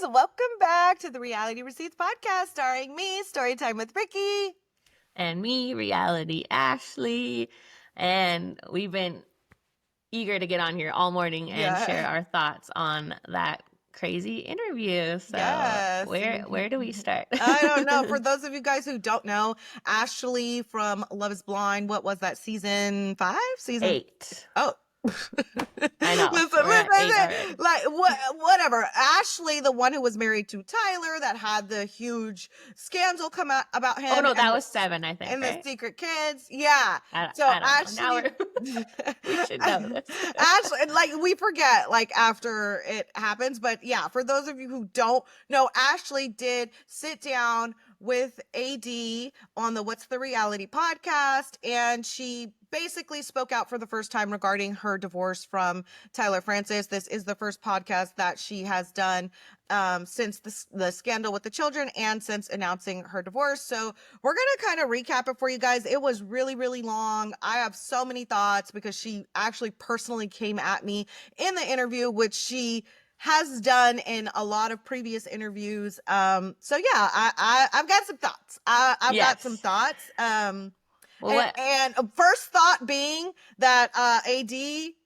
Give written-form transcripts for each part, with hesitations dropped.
Welcome back to the Reality Receipts podcast starring me, Storytime with Ricky. And me, Reality Ashley. And we've been eager to get on here all morning and share our thoughts on that crazy interview. So Yes. where do we start? I don't know. For those of you guys who don't know, Ashley from Love is Blind, what was that, season 5? Season 8. Oh. I know. Listen. Like whatever. Ashley, the one who was married to Tyler, that had the huge scandal come out about him. Oh no, that was 7, I think. And right? the secret kids, yeah. I don't know. Now we should know this. Ashley, like we forget, like after it happens, but yeah, for those of you who don't know, Ashley did sit down with AD on the What's the Reality podcast, and she basically spoke out for the first time regarding her divorce from Tyler Francis. This is the first podcast that she has done since the scandal with the children and since announcing her divorce. So we're going to kind of recap it for you guys. It was really, really long. I have so many thoughts because she actually personally came at me in the interview, which she has done in a lot of previous interviews. So yeah, I've got some thoughts. I've got some thoughts. And first thought being that AD,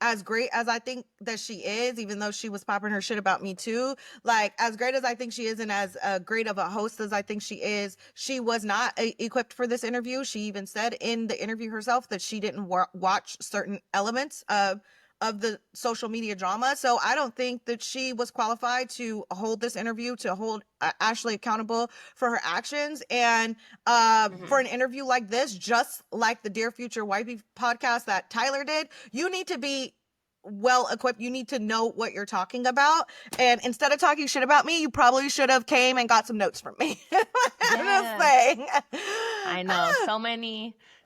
as great as I think that she is, even though she was popping her shit about me too, like as great as I think she is and as great of a host as I think she is, she was not equipped for this interview. She even said in the interview herself that she didn't watch certain elements of the social media drama. So I don't think that she was qualified to hold this interview, to hold Ashley accountable for her actions. And for an interview like this, just like the Dear Future Wifey podcast that Tyler did, you need to be well equipped. You need to know what you're talking about. And instead of talking shit about me, you probably should have came and got some notes from me. I'm just saying. I know.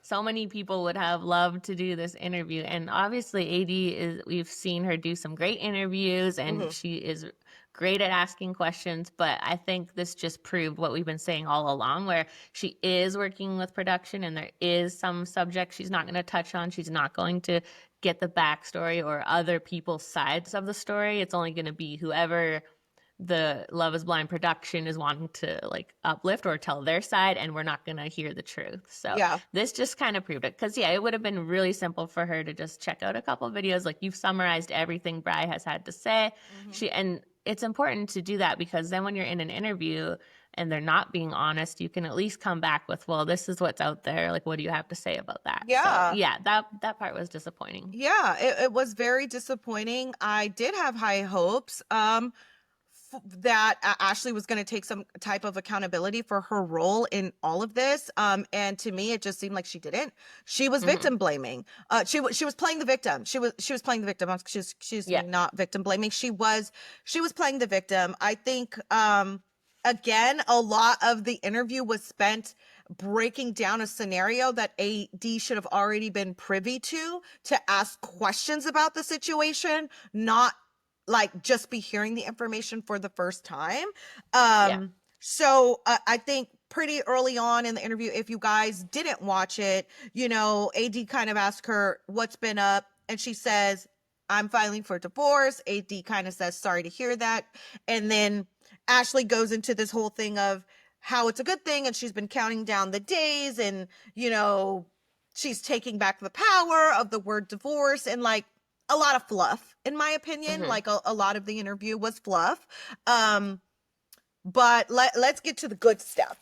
So many people would have loved to do this interview. And obviously we've seen her do some great interviews and she is great at asking questions. But I think this just proved what we've been saying all along, where she is working with production and there is some subject she's not going to touch on. She's not going to get the backstory or other people's sides of the story. It's only going to be whoever the Love is Blind production is wanting to like uplift or tell their side, and we're not going to hear the truth. So this just kind of proved it. Because it would have been really simple for her to just check out a couple of videos. Like, you've summarized everything Bri has had to say. And it's important to do that, because then when you're in an interview and they're not being honest, you can at least come back with, well, this is what's out there. Like, what do you have to say about that? So, that part was disappointing. Yeah, it was very disappointing. I did have high hopes. That Ashley was going to take some type of accountability for her role in all of this. And to me, it just seemed like she didn't. She was victim blaming. She was playing the victim. She was playing the victim. She's not victim blaming. She was playing the victim. I think, again, a lot of the interview was spent breaking down a scenario that AD should have already been privy to ask questions about the situation, not like just be hearing the information for the first time. So I think pretty early on in the interview, if you guys didn't watch it, AD kind of asked her what's been up, and she says, I'm filing for divorce. AD kind of says, sorry to hear that. And then Ashley goes into this whole thing of how it's a good thing, and she's been counting down the days, and she's taking back the power of the word divorce, and like a lot of fluff, in my opinion. Like a lot of the interview was fluff. But let's get to the good stuff.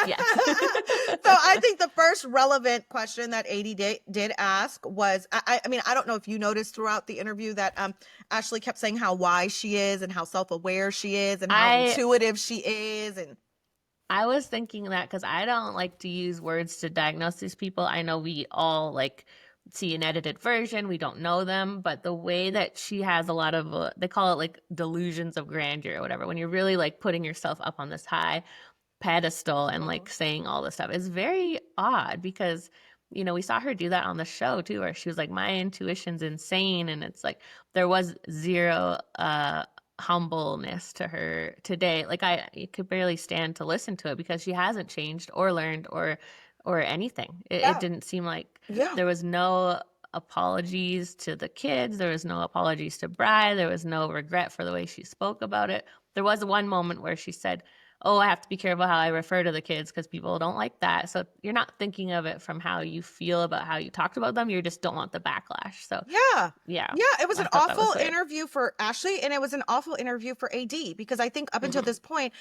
Yes. So I think the first relevant question that AD did ask was, I mean, I don't know if you noticed throughout the interview that Ashley kept saying how wise she is and how self-aware she is and how intuitive she is. And I was thinking that because I don't like to use words to diagnose these people. I know we all like see an edited version. We don't know them, but the way that she has a lot of, they call it like delusions of grandeur or whatever, when you're really like putting yourself up on this high pedestal and like saying all this stuff, is very odd, because we saw her do that on the show too, where she was like, my intuition's insane. And it's like, there was zero humbleness to her today. Like, I could barely stand to listen to it, because she hasn't changed or learned or anything. It didn't seem like there was no apologies to the kids. There was no apologies to Bri. There was no regret for the way she spoke about it. There was one moment where she said, oh, I have to be careful how I refer to the kids because people don't like that. So you're not thinking of it from how you feel about how you talked about them. You just don't want the backlash. So yeah. yeah. Yeah, it was I an thought that was awful great. interview for Ashley, and it was an awful interview for AD, because I think up until this point,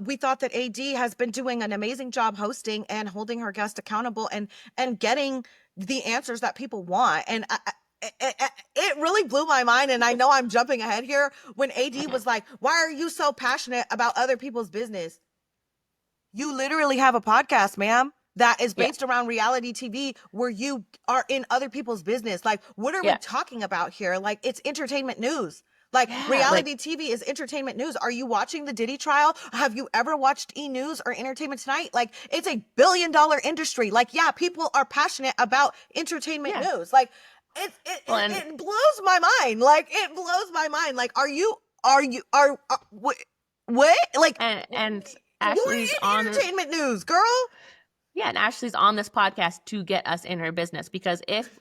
we thought that AD has been doing an amazing job hosting and holding her guests accountable and getting the answers that people want. And it really blew my mind. And I know I'm jumping ahead here when AD was like, why are you so passionate about other people's business? You literally have a podcast, ma'am, that is based around reality TV where you are in other people's business. Like, what are we talking about here? Like, it's entertainment news. Like, reality TV is entertainment news. Are you watching the Diddy trial? Have you ever watched E! News or Entertainment Tonight? Like, it's a billion-dollar industry. Like, yeah, people are passionate about entertainment news. Like, it blows my mind. Like, it blows my mind. Like, what? Like, and Ashley's on entertainment news, girl. Yeah, and Ashley's on this podcast to get us in her business, because if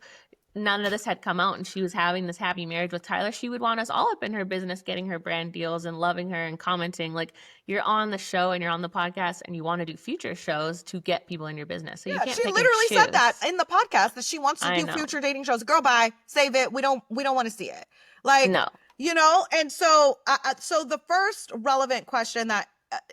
none of this had come out and she was having this happy marriage with Tyler, she would want us all up in her business, getting her brand deals and loving her and commenting. Like, you're on the show and you're on the podcast and you want to do future shows to get people in your business. So you can't she pick literally and said choose. that in the podcast that she wants to do future dating shows. Girl, bye, save it. We don't want to see it. Like, no. You know, and so so the first relevant question that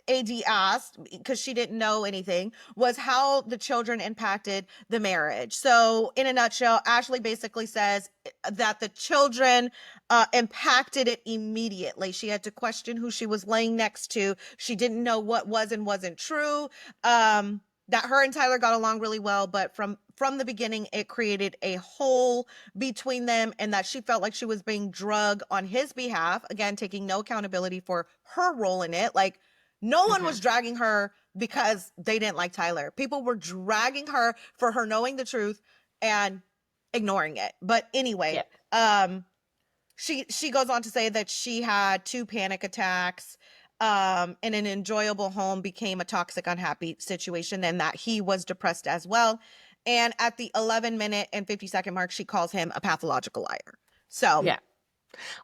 AD asked, because she didn't know anything, was how the children impacted the marriage. So in a nutshell, Ashley basically says that the children impacted it immediately. She had to question who she was laying next to. She didn't know what was and wasn't true. That her and Tyler got along really well, but from the beginning, it created a hole between them, and that she felt like she was being drugged on his behalf, again, taking no accountability for her role in it. Like, no one was dragging her because they didn't like Tyler. People were dragging her for her knowing the truth and ignoring it. But anyway, she goes on to say that she had 2 panic attacks, and an enjoyable home became a toxic, unhappy situation, and that he was depressed as well. And at the 11-minute and 50-second mark, she calls him a pathological liar. So yeah.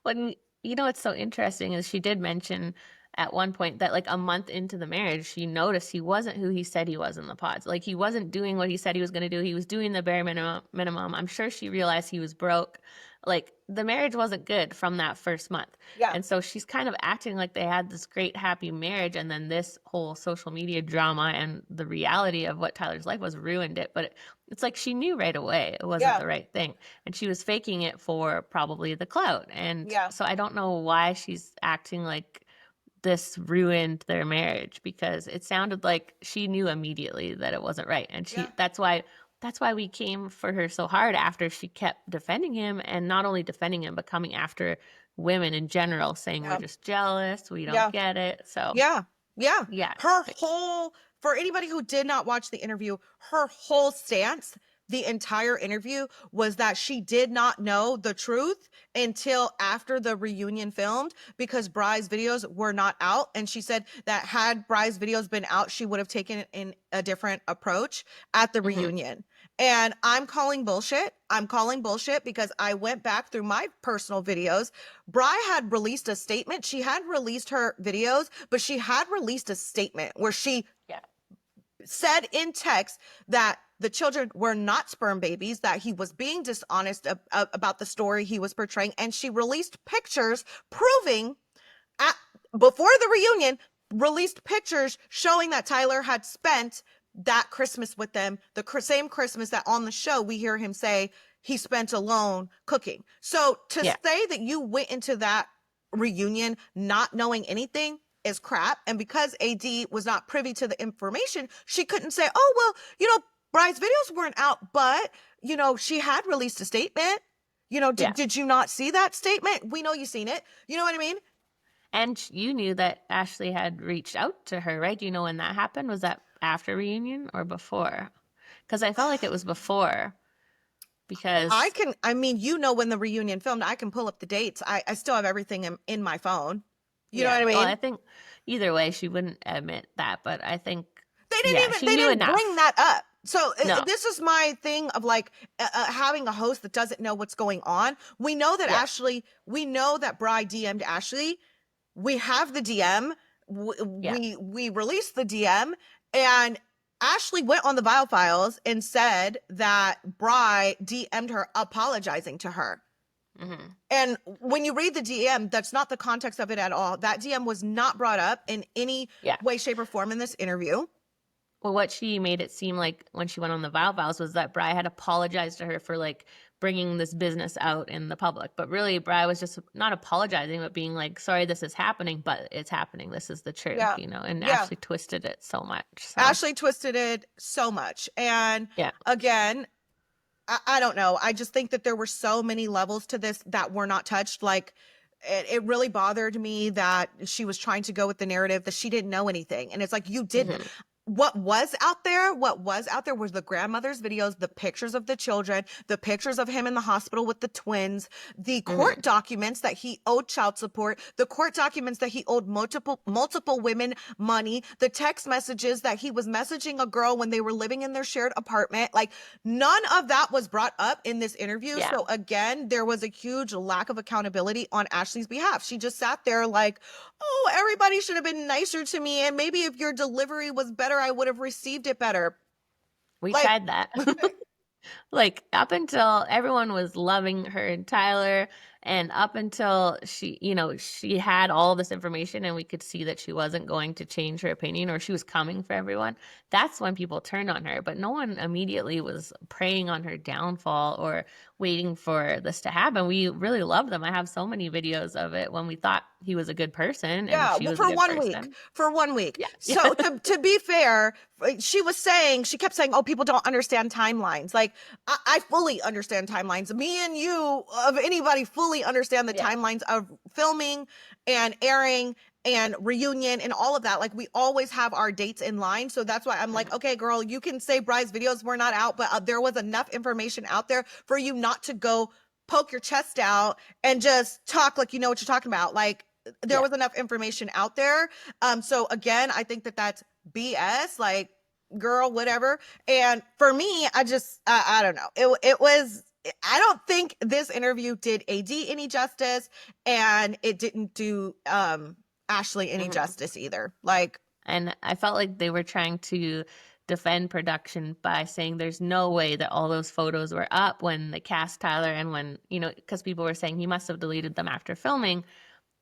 Well, you know what's so interesting is she did mention at one point that, like, a month into the marriage, she noticed he wasn't who he said he was in the pods. Like, he wasn't doing what he said he was going to do. He was doing the bare minimum. I'm sure she realized he was broke. Like, the marriage wasn't good from that first month. Yeah. And so she's kind of acting like they had this great, happy marriage, and then this whole social media drama and the reality of what Tyler's life was ruined it. But it's like she knew right away it wasn't the right thing. And she was faking it for probably the clout. And so I don't know why she's acting like this ruined their marriage, because it sounded like she knew immediately that it wasn't right. And that's why we came for her so hard after she kept defending him, and not only defending him, but coming after women in general, saying we're just jealous, we don't get it. So yeah. Her whole, for anybody who did not watch the interview, her whole stance the entire interview was that she did not know the truth until after the reunion filmed, because Bri's videos were not out. And she said that had Bri's videos been out, she would have taken it in a different approach at the reunion. And I'm calling bullshit. I'm calling bullshit because I went back through my personal videos. Bri had released a statement. She had released her videos, but she had released a statement where she said in text that the children were not sperm babies, that he was being dishonest about the story he was portraying. And she released pictures proving, before the reunion, released pictures showing that Tyler had spent that Christmas with them, the same Christmas that on the show we hear him say he spent alone cooking. So to say that you went into that reunion not knowing anything is crap. And because AD was not privy to the information, she couldn't say, oh, well, you know, Bri's videos weren't out, but, you know, she had released a statement. You know, did you not see that statement? We know you've seen it. You know what I mean? And you knew that Ashley had reached out to her, right? Do you know when that happened? Was that after reunion or before? Because I felt like it was before. Because I mean, you know, when the reunion filmed, I can pull up the dates. I still have everything in my phone. You know what I mean? Well, I think either way, she wouldn't admit that, but I think they didn't bring that up. So No. this is my thing of like having a host that doesn't know what's going on. We know that Yeah. we know that Bri DM'd Ashley. We have the DM. Yeah. We released the DM, and Ashley went on the Vile Files and said that Bri DM'd her apologizing to her. Mm-hmm. And when you read the DM, that's not the context of it at all. That DM was not brought up in any Yeah. way, shape, or form in this interview. Well, what she made it seem like when she went on the Vile Files was that Bri had apologized to her for like bringing this business out in the public. But really, Bri was just not apologizing, but being like, sorry, this is happening, but it's happening. This is the truth, Yeah. you know? And Yeah. Ashley twisted it so much. So. Ashley twisted it so much. And yeah. again, I don't know. I just think that there were so many levels to this that were not touched. Like, it really bothered me that she was trying to go with the narrative that she didn't know anything. And it's like, you didn't. Mm-hmm. What was out there was the grandmother's videos, the pictures of the children, the pictures of him in the hospital with the twins, the court documents that he owed child support, the court documents that he owed multiple women money, the text messages that he was messaging a girl when they were living in their shared apartment. Like, none of that was brought up in this interview. Yeah. So again, there was a huge lack of accountability on Ashley's behalf. She just sat there like, oh, everybody should have been nicer to me, and maybe if your delivery was better, I would have received it better. We Like, tried that. Like up until everyone was loving her and Tyler, and up until she, you know, she had all this information and we could see that she wasn't going to change her opinion or she was coming for everyone, that's when people turned on her. But no one immediately was preying on her downfall or waiting for this to happen. We really loved them. I have so many videos of it when we thought he was a good person and she well, was a for good 1 week. person. For 1 week. Yeah. So to be fair, she kept saying, oh, people don't understand timelines. Like, I fully understand timelines. Me and you, of anybody, fully understand the timelines of filming and airing and reunion and all of that. Like, we always have our dates in line. So that's why I'm like, okay, girl, you can say Bri's videos were not out, but there was enough information out there for you not to go poke your chest out and just talk like you know what you're talking about. Like, there was enough information out there. So again, I think that that's BS. Like, girl, whatever. And for me, I just, I don't know. It was, I don't think this interview did AD any justice, and it didn't do Ashley any justice either. Like, and I felt like they were trying to defend production by saying there's no way that all those photos were up when they cast Tyler and when, you know, because people were saying he must have deleted them after filming.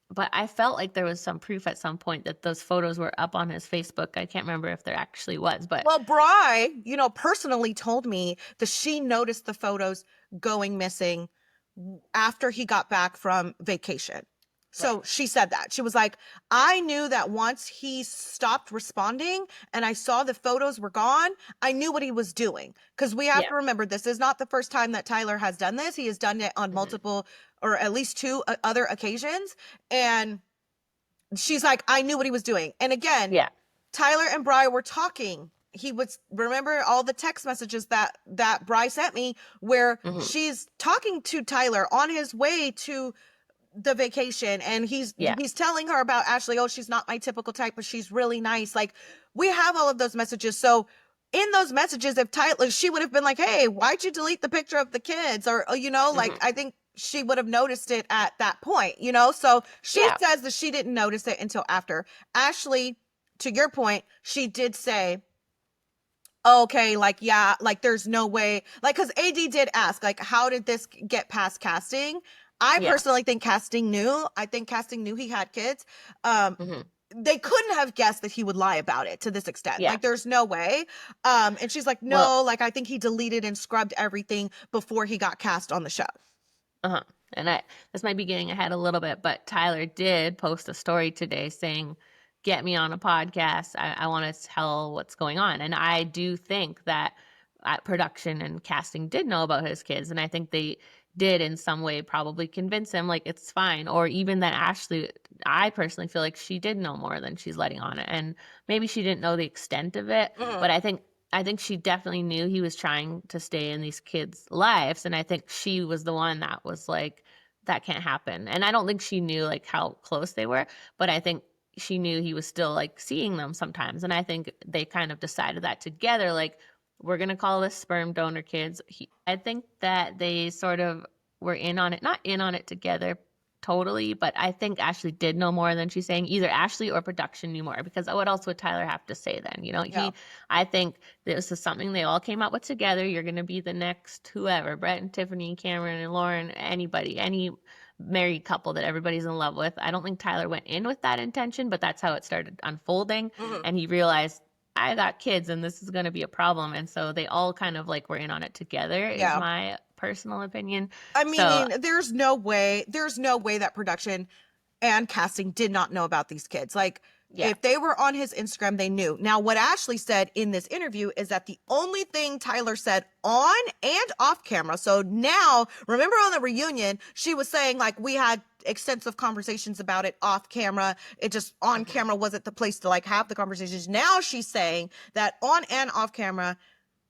But I felt like there was some proof at some point that those photos were up on his Facebook. I can't remember if there actually was, but well, Bri, you know, personally told me that she noticed the photos going missing after he got back from vacation. So she said that. She was like, I knew that once he stopped responding and I saw the photos were gone, I knew what he was doing. Because we have to remember, this is not the first time that Tyler has done this. He has done it on multiple, or at least 2 other occasions. And she's like, I knew what he was doing. And again, Tyler and Bri were talking. He was, remember all the text messages that Bri sent me where she's talking to Tyler on his way to the vacation, and he's telling her about Ashley. Oh, she's not my typical type, but she's really nice. Like, we have all of those messages. So in those messages, if Tyler, she would have been like, hey, why'd you delete the picture of the kids? Or, you know, like, I think she would have noticed it at that point, you know? So she says that she didn't notice it until after. Ashley, to your point, she did say, okay, like, yeah, like, there's no way, like, because AD did ask, like, how did this get past casting? I personally think casting knew. I think casting knew he had kids. They couldn't have guessed that he would lie about it to this extent. Like, there's no way. And she's like, no, like, I think he deleted and scrubbed everything before he got cast on the show. And this might be getting ahead a little bit, but Tyler did post a story today saying, get me on a podcast. I want to tell what's going on. And I do think that production and casting did know about his kids. And I think they did in some way probably convince him like it's fine. Or even that Ashley, I personally feel like she did know more than she's letting on it. And maybe she didn't know the extent of it, but I think she definitely knew he was trying to stay in these kids' lives. And I think she was the one that was like, that can't happen. And I don't think she knew like how close they were, but I think she knew he was still like seeing them sometimes. And I think they kind of decided that together, like, we're going to call this sperm donor kids. I think that they sort of were in on it, not in on it together totally, but I think Ashley did know more than she's saying. Either Ashley or production knew more, because what else would Tyler have to say then? You know, Yeah. I think this is something they all came up with together. You're going to be the next whoever, Brett and Tiffany, Cameron and Lauren, anybody, any married couple that everybody's in love with. I don't think Tyler went in with that intention, but that's how it started unfolding. And he realized, I got kids and this is going to be a problem. And so they all kind of like were in on it together, is Yeah. my personal opinion. I So mean, there's no way that production and casting did not know about these kids. Like, yeah. if they were on his Instagram, they knew. Now, what Ashley said in this interview is that the only thing Tyler said on and off camera. So now, remember on the reunion, she was saying like we had extensive conversations about it off camera. It just on camera wasn't the place to like have the conversations. Now she's saying that on and off camera,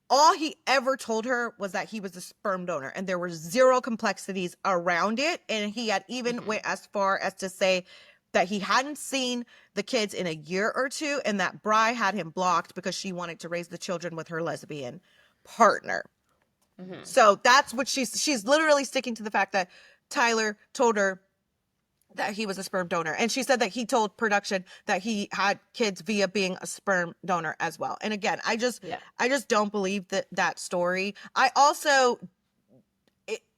all he ever told her was that he was a sperm donor, and there were zero complexities around it. And he had even went as far as to say that he hadn't seen the kids in a year or two, and that Bri had him blocked because she wanted to raise the children with her lesbian partner. So that's what she's literally sticking to the fact that Tyler told her that he was a sperm donor. And she said that he told production that he had kids via being a sperm donor as well. And again, I just don't believe that story. I also,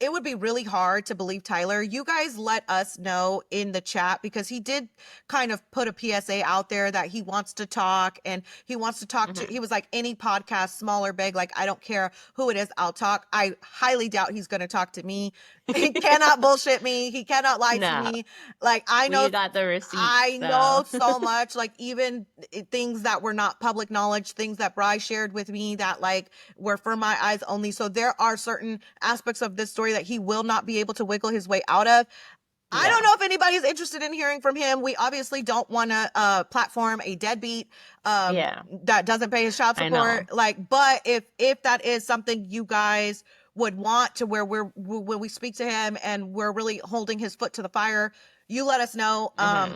it would be really hard to believe Tyler. You guys let us know in the chat, because he did kind of put a PSA out there that he wants to talk, and he wants to talk to, he was like, any podcast, small or big, like, I don't care who it is, I'll talk. I highly doubt he's going to talk to me. He cannot bullshit me. He cannot lie to me. Like, I know, we got the receipts. I know so much, like even things that were not public knowledge, things that Bri shared with me that like were for my eyes only. So there are certain aspects of this story that he will not be able to wiggle his way out of. I don't know if anybody's interested in hearing from him. We obviously don't want to platform a deadbeat that doesn't pay his child support. Like, but if that is something you guys would want to, where when we speak to him and we're really holding his foot to the fire, you let us know.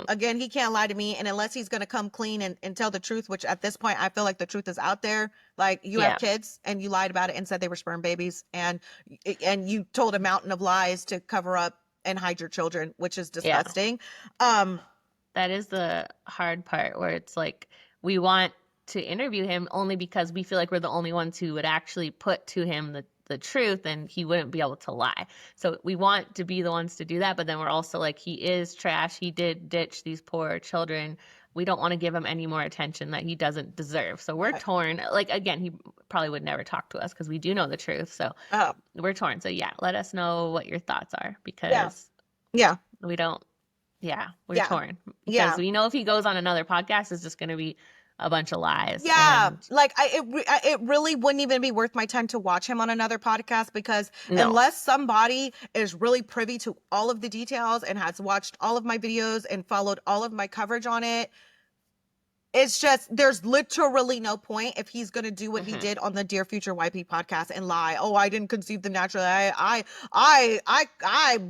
Again, he can't lie to me, and unless he's going to come clean and tell the truth, which at this point I feel like the truth is out there. Like, you have kids and you lied about it and said they were sperm babies, and you told a mountain of lies to cover up and hide your children, which is disgusting. That is the hard part, where it's like, we want to interview him only because we feel like we're the only ones who would actually put to him the truth, and he wouldn't be able to lie. So we want to be the ones to do that, but then we're also like, he is trash. He did ditch these poor children. We don't want to give him any more attention that he doesn't deserve. So we're torn. Like, again, he probably would never talk to us because we do know the truth. So we're torn. So let us know what your thoughts are, because we don't, we're torn. Because we know if he goes on another podcast, it's just going to be a bunch of lies. Like, it really wouldn't even be worth my time to watch him on another podcast, because unless somebody is really privy to all of the details and has watched all of my videos and followed all of my coverage on it, it's just, there's literally no point if he's going to do what he did on the Dear Future YP podcast and lie. Oh, I didn't conceive them naturally.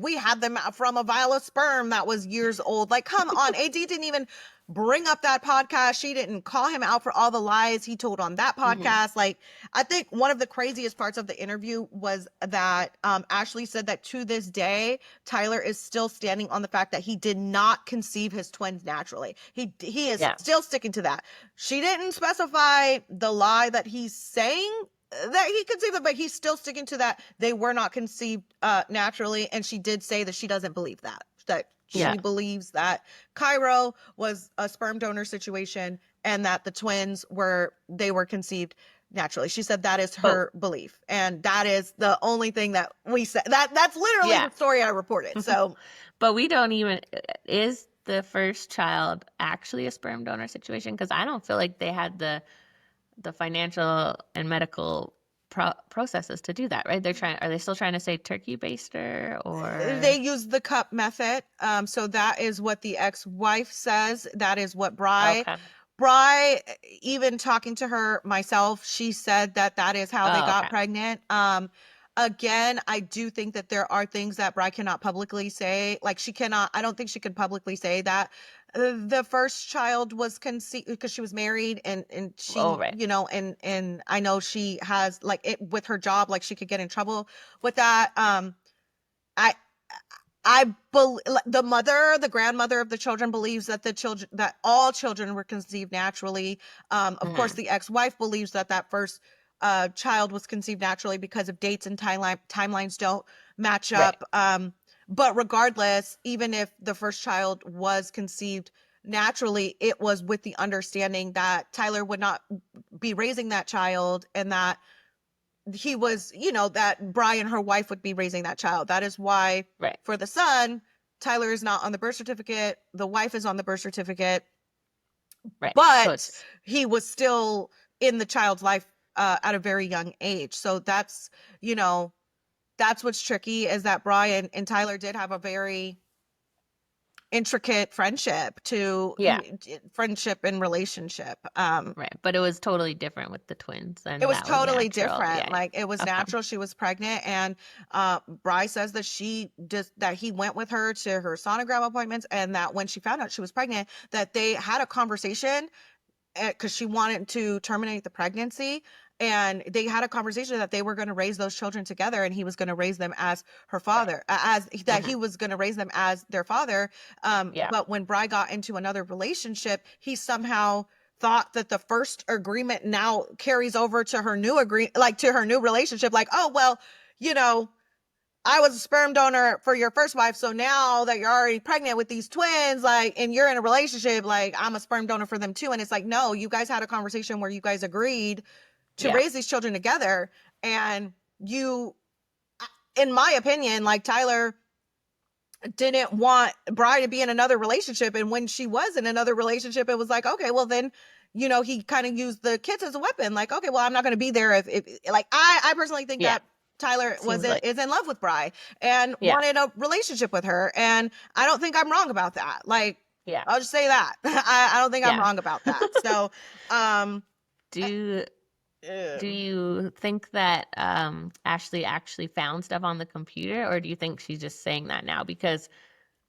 We had them from a vial of sperm that was years old. Like, come on. AD didn't even bring up that podcast. She didn't call him out for all the lies he told on that podcast. Like, I think one of the craziest parts of the interview was that Ashley said that to this day, Tyler is still standing on the fact that he did not conceive his twins naturally. He is still sticking to that. She didn't specify the lie that he's saying that he conceived them, but he's still sticking to that they were not conceived naturally. And she did say that she doesn't believe that she believes that Cairo was a sperm donor situation and that the twins were conceived naturally. She said that is her belief, and that is the only thing that we said. That's literally the story I reported. So, but we don't even, is the first child actually a sperm donor situation? Because I don't feel like they had the financial and medical processes to do that, right? Are they still trying to say turkey baster, or they use the cup method? So that is what the ex-wife says. That is what Bri, even talking to her myself, she said that is how they got pregnant. Again, I do think that there are things that Bri cannot publicly say. Like, I don't think she could publicly say that the first child was conceived because she was married, and Oh, she, right. and I know she has like it with her job, like she could get in trouble with that. I the grandmother of the children believes that that all children were conceived naturally. Of course, Hmm. the ex-wife believes that that first child was conceived naturally because of dates and timelines don't match Right. up. But regardless, even if the first child was conceived naturally, it was with the understanding that Tyler would not be raising that child, and that he was, that Brian, her wife, would be raising that child. That is why Right. for the son, Tyler is not on the birth certificate. The wife is on the birth certificate, Right. So but it's he was still in the child's life at a very young age. So you know, that's what's tricky, is that Brian and Tyler did have a very intricate yeah. friendship and relationship. Right. But it was totally different with the twins, It and was that was totally natural. different. Yeah. Like, it was Okay. natural. She was pregnant, and Bry says that that he went with her to her sonogram appointments, and that when she found out she was pregnant, that they had a conversation because she wanted to terminate the pregnancy. And they had a conversation that they were going to raise those children together, and he was going to raise them as her Right. father, as that Hmm. he was going to raise them as their father. Yeah. But when Bry got into another relationship, he somehow thought that the first agreement now carries over to her new to her new relationship. Like, oh, well, you know, I was a sperm donor for your first wife, so now that you're already pregnant with these twins, like, and you're in a relationship, like, I'm a sperm donor for them too. And it's like, no, you guys had a conversation where you guys agreed to Yeah. raise these children together. And in my opinion, like, Tyler didn't want Bri to be in another relationship. And when she was in another relationship, it was like, okay, well then, he kind of used the kids as a weapon. Like, okay, well, I'm not going to be there if like, I personally think Yeah. that Tyler Seems like, is in love with Bri and yeah. wanted a relationship with her. And I don't think I'm wrong about that. Like, Yeah. I'll just say that. I don't think I'm Yeah. wrong about that. So, Do do um, you think that Ashley actually found stuff on the computer, or do you think she's just saying that now? Because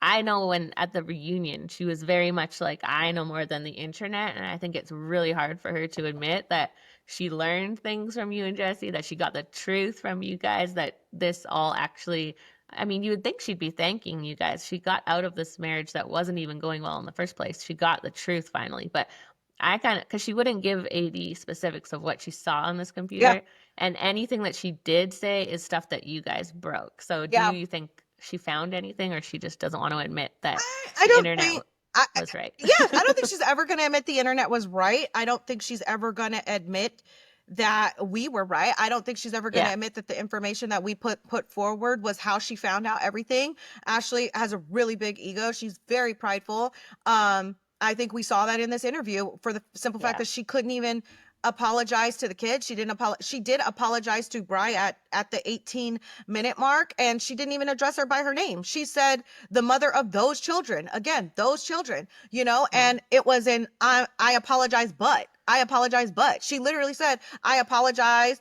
I know when at the reunion, she was very much like, I know more than the internet. And I think it's really hard for her to admit that she learned things from you and Jesse, that she got the truth from you guys, that this all actually, I mean, you would think she'd be thanking you guys. She got out of this marriage that wasn't even going well in the first place. She got the truth finally. But I kind of, because she wouldn't give AD specifics of what she saw on this yeah, computer. And anything that she did say is stuff that you guys broke. So do yeah. you think she found anything, or she just doesn't want to admit that I the don't internet think. was right? Yeah, I don't think she's ever going to admit the internet was right. I don't think she's ever going to admit that we were right. I don't think she's ever going Yeah. to admit that the information that we put forward was how she found out everything. Ashley has a really big ego. She's very prideful. I think we saw that in this interview, for the simple fact Yeah. that she couldn't even apologize to the kids. She did apologize to Bri at the 18-minute mark, and she didn't even address her by her name. She said the mother of those children, again, those children, Hmm. and it was I apologize, but she literally said, I apologize,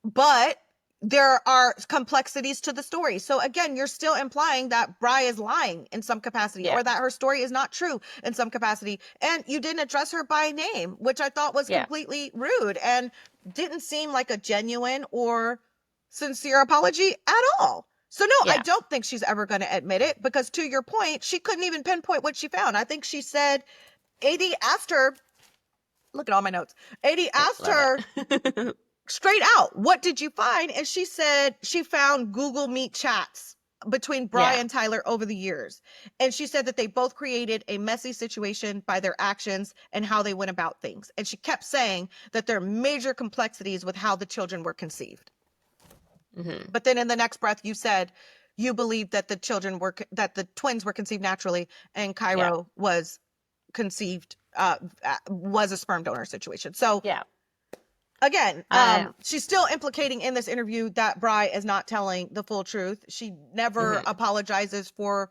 but there are complexities to the story. So again, you're still implying that Bri is lying in some capacity, Yeah. or that her story is not true in some capacity. And you didn't address her by name, which I thought was Yeah. completely rude and didn't seem like a genuine or sincere apology at all. So no, I Yeah. don't think she's ever going to admit it, because to your point, she couldn't even pinpoint what she found. I think she said AD asked her, look at all my notes. AD I asked love her it. straight out, what did you find? And she said she found Google Meet chats between Bri Yeah. and Tyler over the years. And she said that they both created a messy situation by their actions and how they went about things. And she kept saying that there are major complexities with how the children were conceived. Hmm. But then in the next breath, you said you believe that that the twins were conceived naturally, and Yeah. Cairo was conceived, was a sperm donor situation. So Yeah. again, I. she's still implicating in this interview that Bri is not telling the full truth. She never Hmm. apologizes for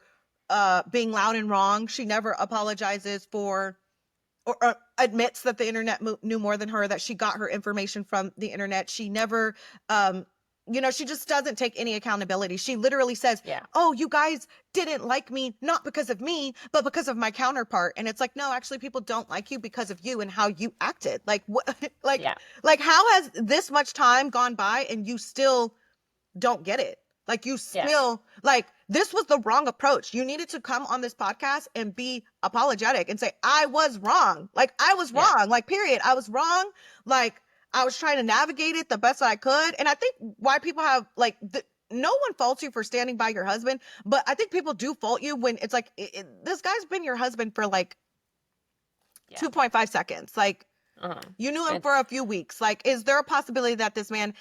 being loud and wrong. She never apologizes for, or admits that the internet knew more than her, that she got her information from the internet. She never she just doesn't take any accountability. She literally says, Yeah. oh, you guys didn't like me, not because of me, but because of my counterpart. And it's like, no, actually people don't like you because of you and how you acted. Like what, Yeah. like how has this much time gone by and you still don't get it? Like you Yeah. still, like, this was the wrong approach. You needed to come on this podcast and be apologetic and say, I was wrong. Like, I was Yeah. wrong. Like, period. I was wrong. Like, I was trying to navigate it the best I could. And I think why people have, like, no one faults you for standing by your husband, but I think people do fault you when it's like, this guy's been your husband for like Yeah. 2.5 seconds. Like, you knew him for a few weeks. Like, is there a possibility that this man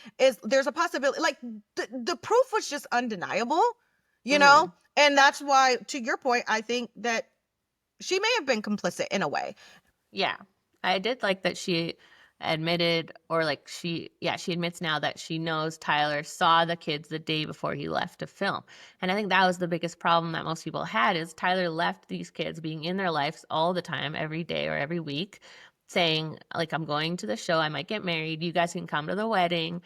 there's a possibility, like, the proof was just undeniable, you know? And that's why, to your point, I think that she may have been complicit in a way. Yeah. I did like that she admitted, or like she admits now that she knows Tyler saw the kids the day before he left to film. And I think that was the biggest problem that most people had, is Tyler left these kids being in their lives all the time, every day or every week, saying, like, I'm going to the show, I might get married, you guys can come to the wedding,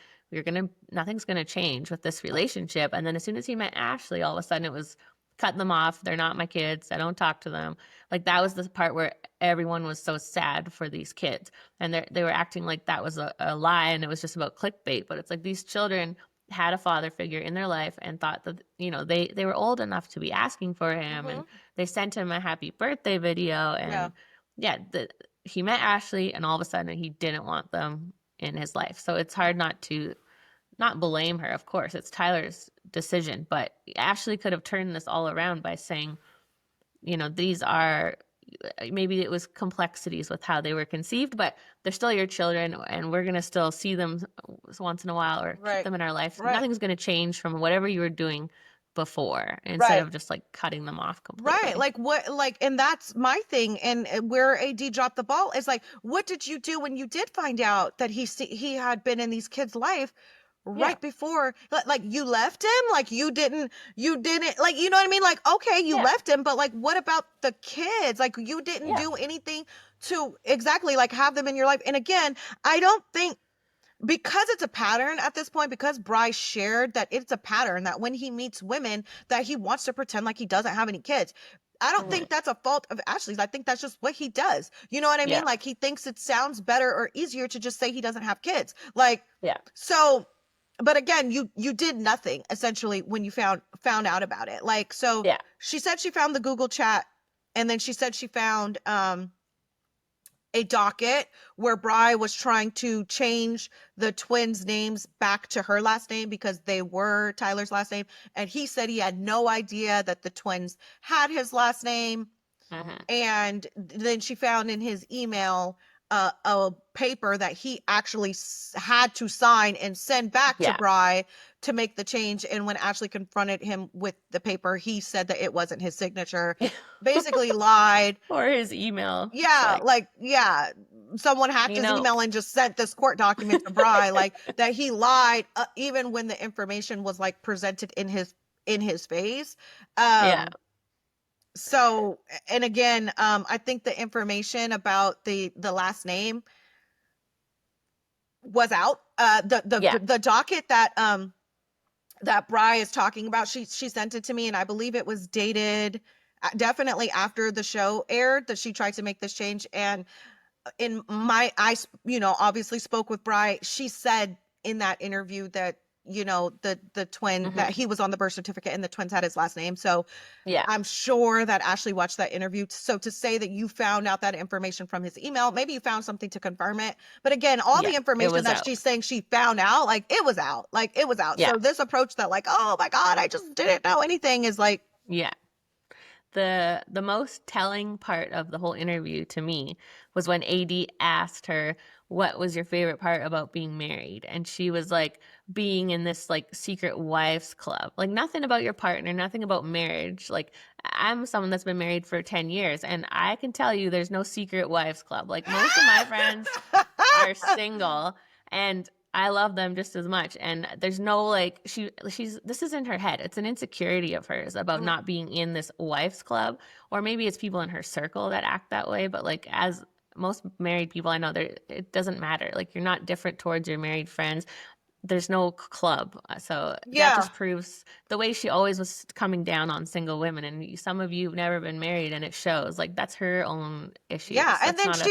nothing's gonna change with this relationship. And then as soon as he met Ashley, all of a sudden it was cut them off, they're not my kids, I don't talk to them. Like, that was the part where everyone was so sad for these kids, and they were acting like that was a lie and it was just about clickbait. But it's like, these children had a father figure in their life and thought that, they were old enough to be asking for him, and they sent him a happy birthday video. And he met Ashley, and all of a sudden he didn't want them in his life. So it's hard not to not blame her. Of course, it's Tyler's decision, but Ashley could have turned this all around by saying, these are, maybe it was complexities with how they were conceived, but they're still your children, and we're going to still see them once in a while, or keep them in our life. Nothing's going to change from whatever you were doing before, instead of just like cutting them off completely. And that's my thing. And where AD dropped the ball is like, what did you do when you did find out that he had been in these kids' life before? Like, you left him? Like, you didn't, like, you know what I mean? Like, okay, you left him, but like, what about the kids? Like, you didn't do anything to exactly like have them in your life. And again, I don't think, because it's a pattern at this point, because Bryce shared that it's a pattern, that when he meets women that he wants to pretend like he doesn't have any kids. I don't think that's a fault of Ashley's. I think that's just what he does. You know what I mean? Like, he thinks it sounds better or easier to just say he doesn't have kids. Like, so, but again, you did nothing essentially when you found out about it. Like, so she said she found the Google chat, and then she said she found a docket where Bri was trying to change the twins' names back to her last name because they were Tyler's last name. And he said he had no idea that the twins had his last name. And then she found in his email a paper that he actually had to sign and send back to Bri to make the change. And when Ashley confronted him with the paper, he said that it wasn't his signature. Basically lied. Or his email. Someone hacked his email and just sent this court document to Bri. Like, that he lied, even when the information was like presented in his face. So, and again, I think the information about the last name was out. The docket that Bri is talking about, she sent it to me, and I believe it was dated definitely after the show aired, that she tried to make this change. And I obviously spoke with Bri. She said in that interview that, the twin, that he was on the birth certificate and the twins had his last name. So I'm sure that Ashley watched that interview. So to say that you found out that information from his email, maybe you found something to confirm it. But again, all the information that she's saying she found out, like, it was out. Like, it was out. So this approach that, like, oh my God, I just didn't know anything, is like, The most telling part of the whole interview to me was when AD asked her, what was your favorite part about being married? And she was like, being in this like secret wives club. Like, nothing about your partner, nothing about marriage. Like, I'm someone that's been married for 10 years, and I can tell you there's no secret wives club. Like, most of my friends are single, and I love them just as much. And there's no, like, this is in her head. It's an insecurity of hers about not being in this wife's club. Or maybe it's people in her circle that act that way. But like, as most married people I know, it doesn't matter. Like, you're not different towards your married friends. there's no club. So that Yeah. just proves the way she always was coming down on single women. And some of you have never been married, and it shows. Like, that's her own Yeah, issues. and That's then not a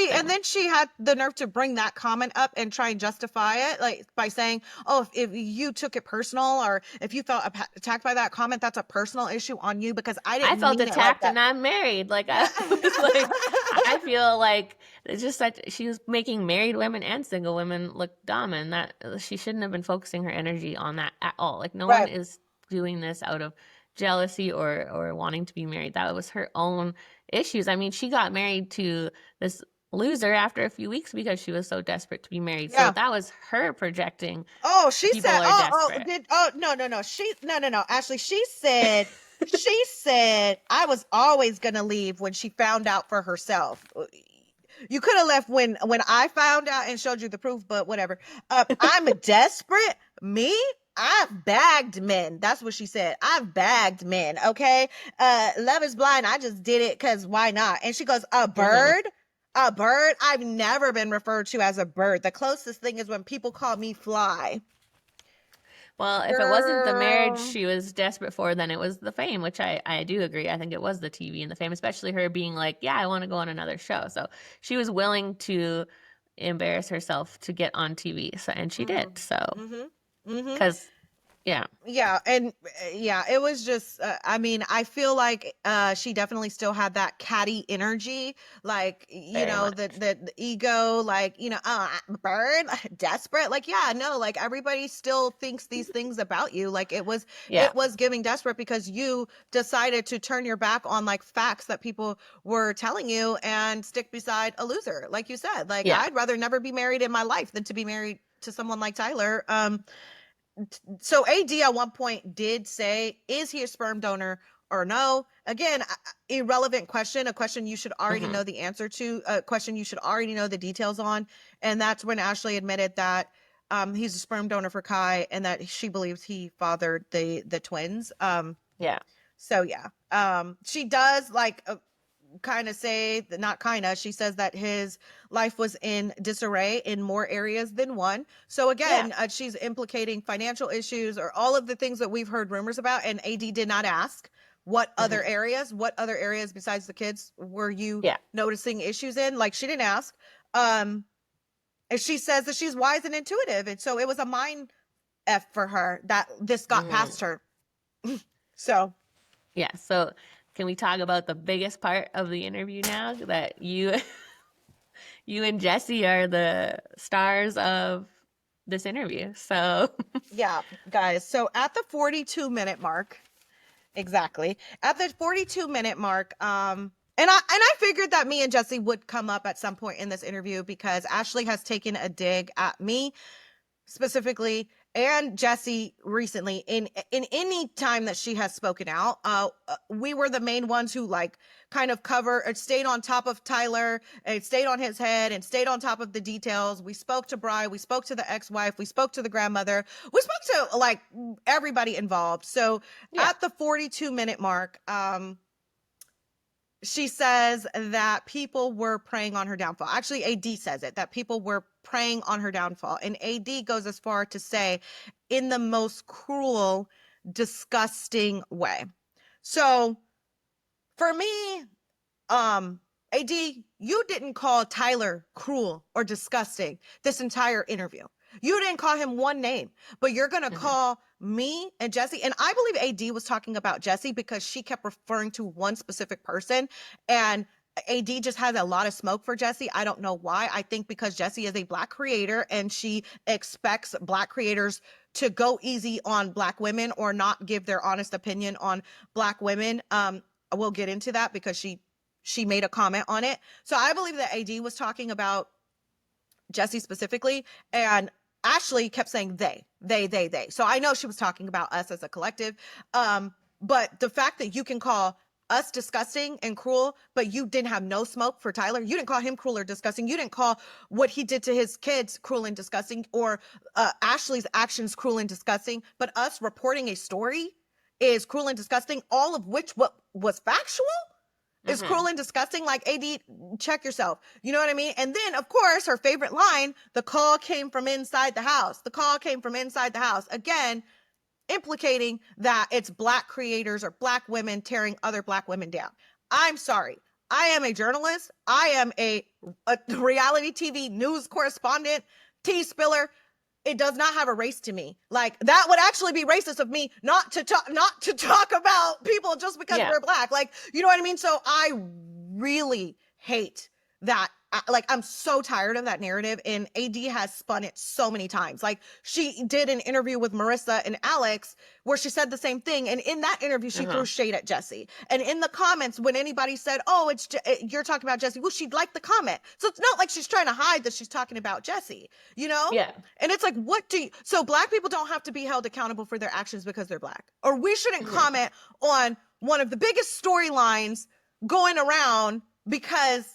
she thing. had the nerve to bring that comment up and try and justify it, like by saying, "Oh, if you took it personal, or if you felt attacked by that comment, that's a personal issue on you because I I didn't felt mean it like attacked, that." and I'm married. Like, Yeah. I was like, I feel like it's just that she was making married women and single women look dumb, and that she shouldn't have been focusing her energy on that at all. Like, no one Right. is doing this out of jealousy or wanting to be married. That was her own issues. I mean, she got married to this loser after a few weeks because she was so desperate to be married. So Yeah. that was her projecting Oh, she people said, are desperate. no. No. Ashley, she said, I was always going to leave when she found out for herself. You could have left when I found out and showed you the proof, but whatever. I'm desperate. Me? I've bagged men. That's what she said. I've bagged men. Okay. Love is blind. I just did it because why not? And she goes, a Hmm. bird? A bird? I've never been referred to as a bird. The closest thing is when people call me fly. Well, if it wasn't the marriage Girl. she was desperate for, then it was the fame, which I do agree. I think it was the TV and the fame, especially her being like, yeah, I want to go on another show. So she was willing to embarrass herself to get on TV. So, and she Mm-hmm. did. So, Mm-hmm. Mm-hmm. because, yeah, Yeah, and yeah, it was just I mean, I feel like she definitely still had that catty energy, like very the, much. the ego, like bird, desperate, like yeah, no, like everybody still thinks these things about you, like Yeah. it was giving desperate because you decided to turn your back on like facts that people were telling you and stick beside a loser, like you said, like Yeah. I'd rather never be married in my life than to be married to someone like Tyler. So AD at one point did say, is he a sperm donor or no? Again, irrelevant question, a question you should already Hmm. know the answer to, a question you should already know the details on. And that's when Ashley admitted that he's a sperm donor for Kai and that she believes he fathered the twins. Yeah. So yeah, she does like kind of say that, not kind of, she says that his life was in disarray in more areas than one. So Yeah. again, she's implicating financial issues or all of the things that we've heard rumors about, and AD did not ask Hmm. what other areas besides the kids were you Yeah. noticing issues in, like she didn't ask. um and she says that she's wise and intuitive, and so it was a mind f for her that this got Hmm. past her. So Yeah. So, can we talk about the biggest part of the interview now that you you and Jesse are the stars of this interview. So, yeah, guys, so at the 42-minute mark, exactly. At the 42-minute mark, and I figured that me and Jesse would come up at some point in this interview because Ashley has taken a dig at me specifically and Jesse recently in any time that she has spoken out. We were the main ones who like kind of cover or stayed on top of Tyler and stayed on his head and stayed on top of the details. We spoke to Bri, we spoke to the ex-wife, we spoke to the grandmother, we spoke to like everybody involved. So yeah. at the 42-minute mark, she says that people were preying on her downfall. Actually, AD says it, that people were preying on her downfall. And AD goes as far to say, in the most cruel, disgusting way. So for me, AD, you didn't call Tyler cruel or disgusting this entire interview. You didn't call him one name, but you're going to Hmm. call me and Jesse. And I believe AD was talking about Jesse because she kept referring to one specific person. And AD just has a lot of smoke for Jesse. I don't know why. I think because Jesse is a Black creator and she expects Black creators to go easy on Black women or not give their honest opinion on Black women. We'll get into that because she made a comment on it. So I believe that AD was talking about Jesse specifically, and Ashley kept saying they. So I know she was talking about us as a collective. But the fact that you can call us disgusting and cruel, but you didn't have no smoke for Tyler. You didn't call him cruel or disgusting. You didn't call what he did to his kids cruel and disgusting, or Ashley's actions cruel and disgusting. But us reporting a story is cruel and disgusting, all of which what was factual. is cruel and disgusting. Like, AD, check yourself. You know what I mean? And then, of course, her favorite line, the call came from inside the house. The call came from inside the house. Again, implicating that it's Black creators or Black women tearing other Black women down. I'm sorry. I am a journalist. I am a reality TV news correspondent, tea spiller. It does not have a race to me. Like, that would actually be racist of me not to talk about people just because they're Black. Like, you know what I mean? So I really hate that. Like, I'm so tired of that narrative, and AD has spun it so many times. Like, she did an interview with Marissa and Alex where she said the same thing, and in that interview she threw shade at Jesse. And in the comments, when anybody said, "Oh, you're talking about Jesse," well, she liked the comment. So it's not like she's trying to hide that she's talking about Jesse, you know? Yeah. And it's like, so Black people don't have to be held accountable for their actions because they're Black, or we shouldn't comment on one of the biggest storylines going around because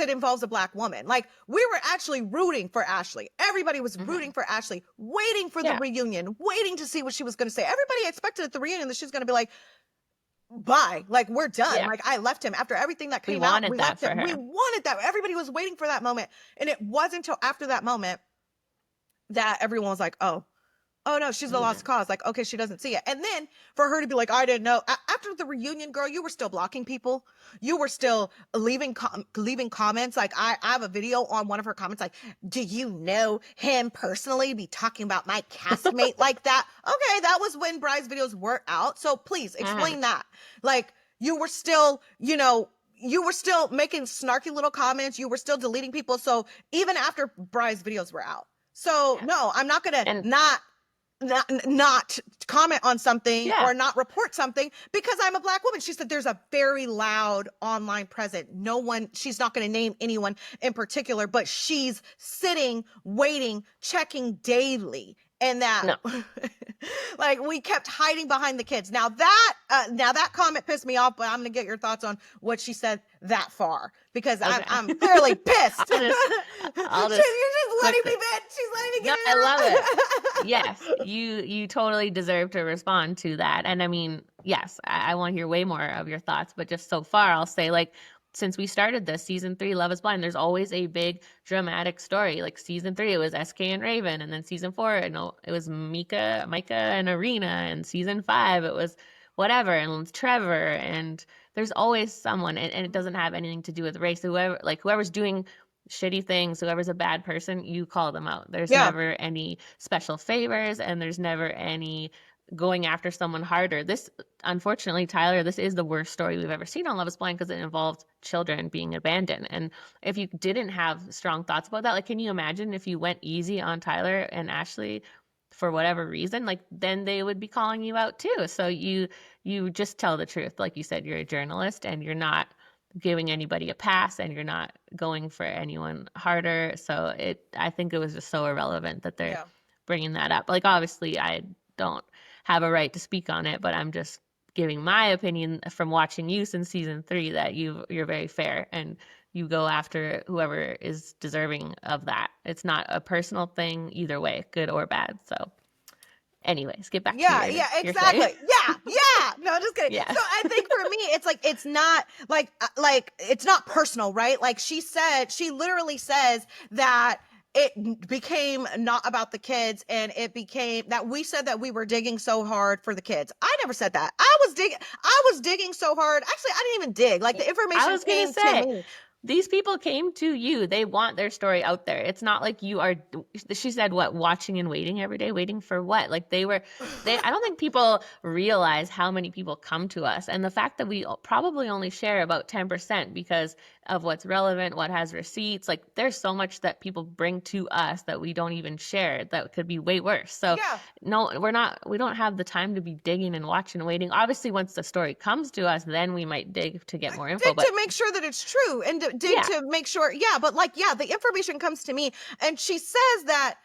it involves a Black woman. Like, we were actually rooting for Ashley. Everybody was rooting for Ashley, waiting for the reunion, waiting to see what she was going to say. Everybody expected at the reunion that she's going to be like, bye. Like, we're done. Yeah. Like, I left him after everything that came We out. wanted We that left for him. her. We wanted that. Everybody was waiting for that moment. And it wasn't until after that moment that everyone was like, oh no, she's the lost cause. Like, okay, she doesn't see it. And then for her to be like, I didn't know. After the reunion, girl, you were still blocking people. You were still leaving comments. Like, I have a video on one of her comments. Like, do you know him personally? Be talking about my castmate like that. Okay, that was when Bry's videos were out. So please explain that. Like, you were still, making snarky little comments. You were still deleting people. So even after Bry's videos were out. So no, I'm not going to not comment on something or not report something because I'm a Black woman. She said there's a very loud online presence. She's not going to name anyone in particular, but she's sitting, waiting, checking daily. And that, like, we kept hiding behind the kids. Now that comment pissed me off, but I'm going to get your thoughts on what she said that far, because I'm fairly pissed. I'll just You're just letting me vent. She's letting me get I love it. Yes, you totally deserve to respond to that. And I mean, yes, I want to hear way more of your thoughts, but just so far, I'll say, like, since we started this season 3, Love is Blind, there's always a big dramatic story. Like, season 3, it was SK and Raven, and then season 4, it was Micah and Arena, and season 5, it was whatever, and Trevor, and there's always someone, and it doesn't have anything to do with race. Whoever's doing shitty things, whoever's a bad person, you call them out. There's never any special favors, and there's never any going after someone harder. This, unfortunately, Tyler, this is the worst story we've ever seen on Love is Blind because it involved children being abandoned. And if you didn't have strong thoughts about that, like, can you imagine if you went easy on Tyler and Ashley for whatever reason? Like, then they would be calling you out too. So you just tell the truth. Like you said, you're a journalist and you're not giving anybody a pass and you're not going for anyone harder. So I think it was just so irrelevant that they're bringing that up. Like, obviously I don't have a right to speak on it, but I'm just giving my opinion from watching you since season 3 that you're very fair and you go after whoever is deserving of that. It's not a personal thing either way, good or bad. So anyways, get back to your exactly. No, just kidding. So I think for me, it's like, it's not like it's not personal, right? Like, she literally says that it became not about the kids, and it became that we said that we were digging so hard for the kids. I never said that. I was digging so hard. Actually, I didn't even dig. Like, the information came to me. These people came to you. They want their story out there. It's not like you are, she said, what, watching and waiting every day? Waiting for what? Like, I don't think people realize how many people come to us. And the fact that we probably only share about 10% because of what's relevant, what has receipts. Like, there's so much that people bring to us that we don't even share that could be way worse. So no, we don't have the time to be digging and watching and waiting. Obviously, once the story comes to us, then we might dig to get more info. To make sure that it's true, and dig to make sure. But like, the information comes to me, and she says that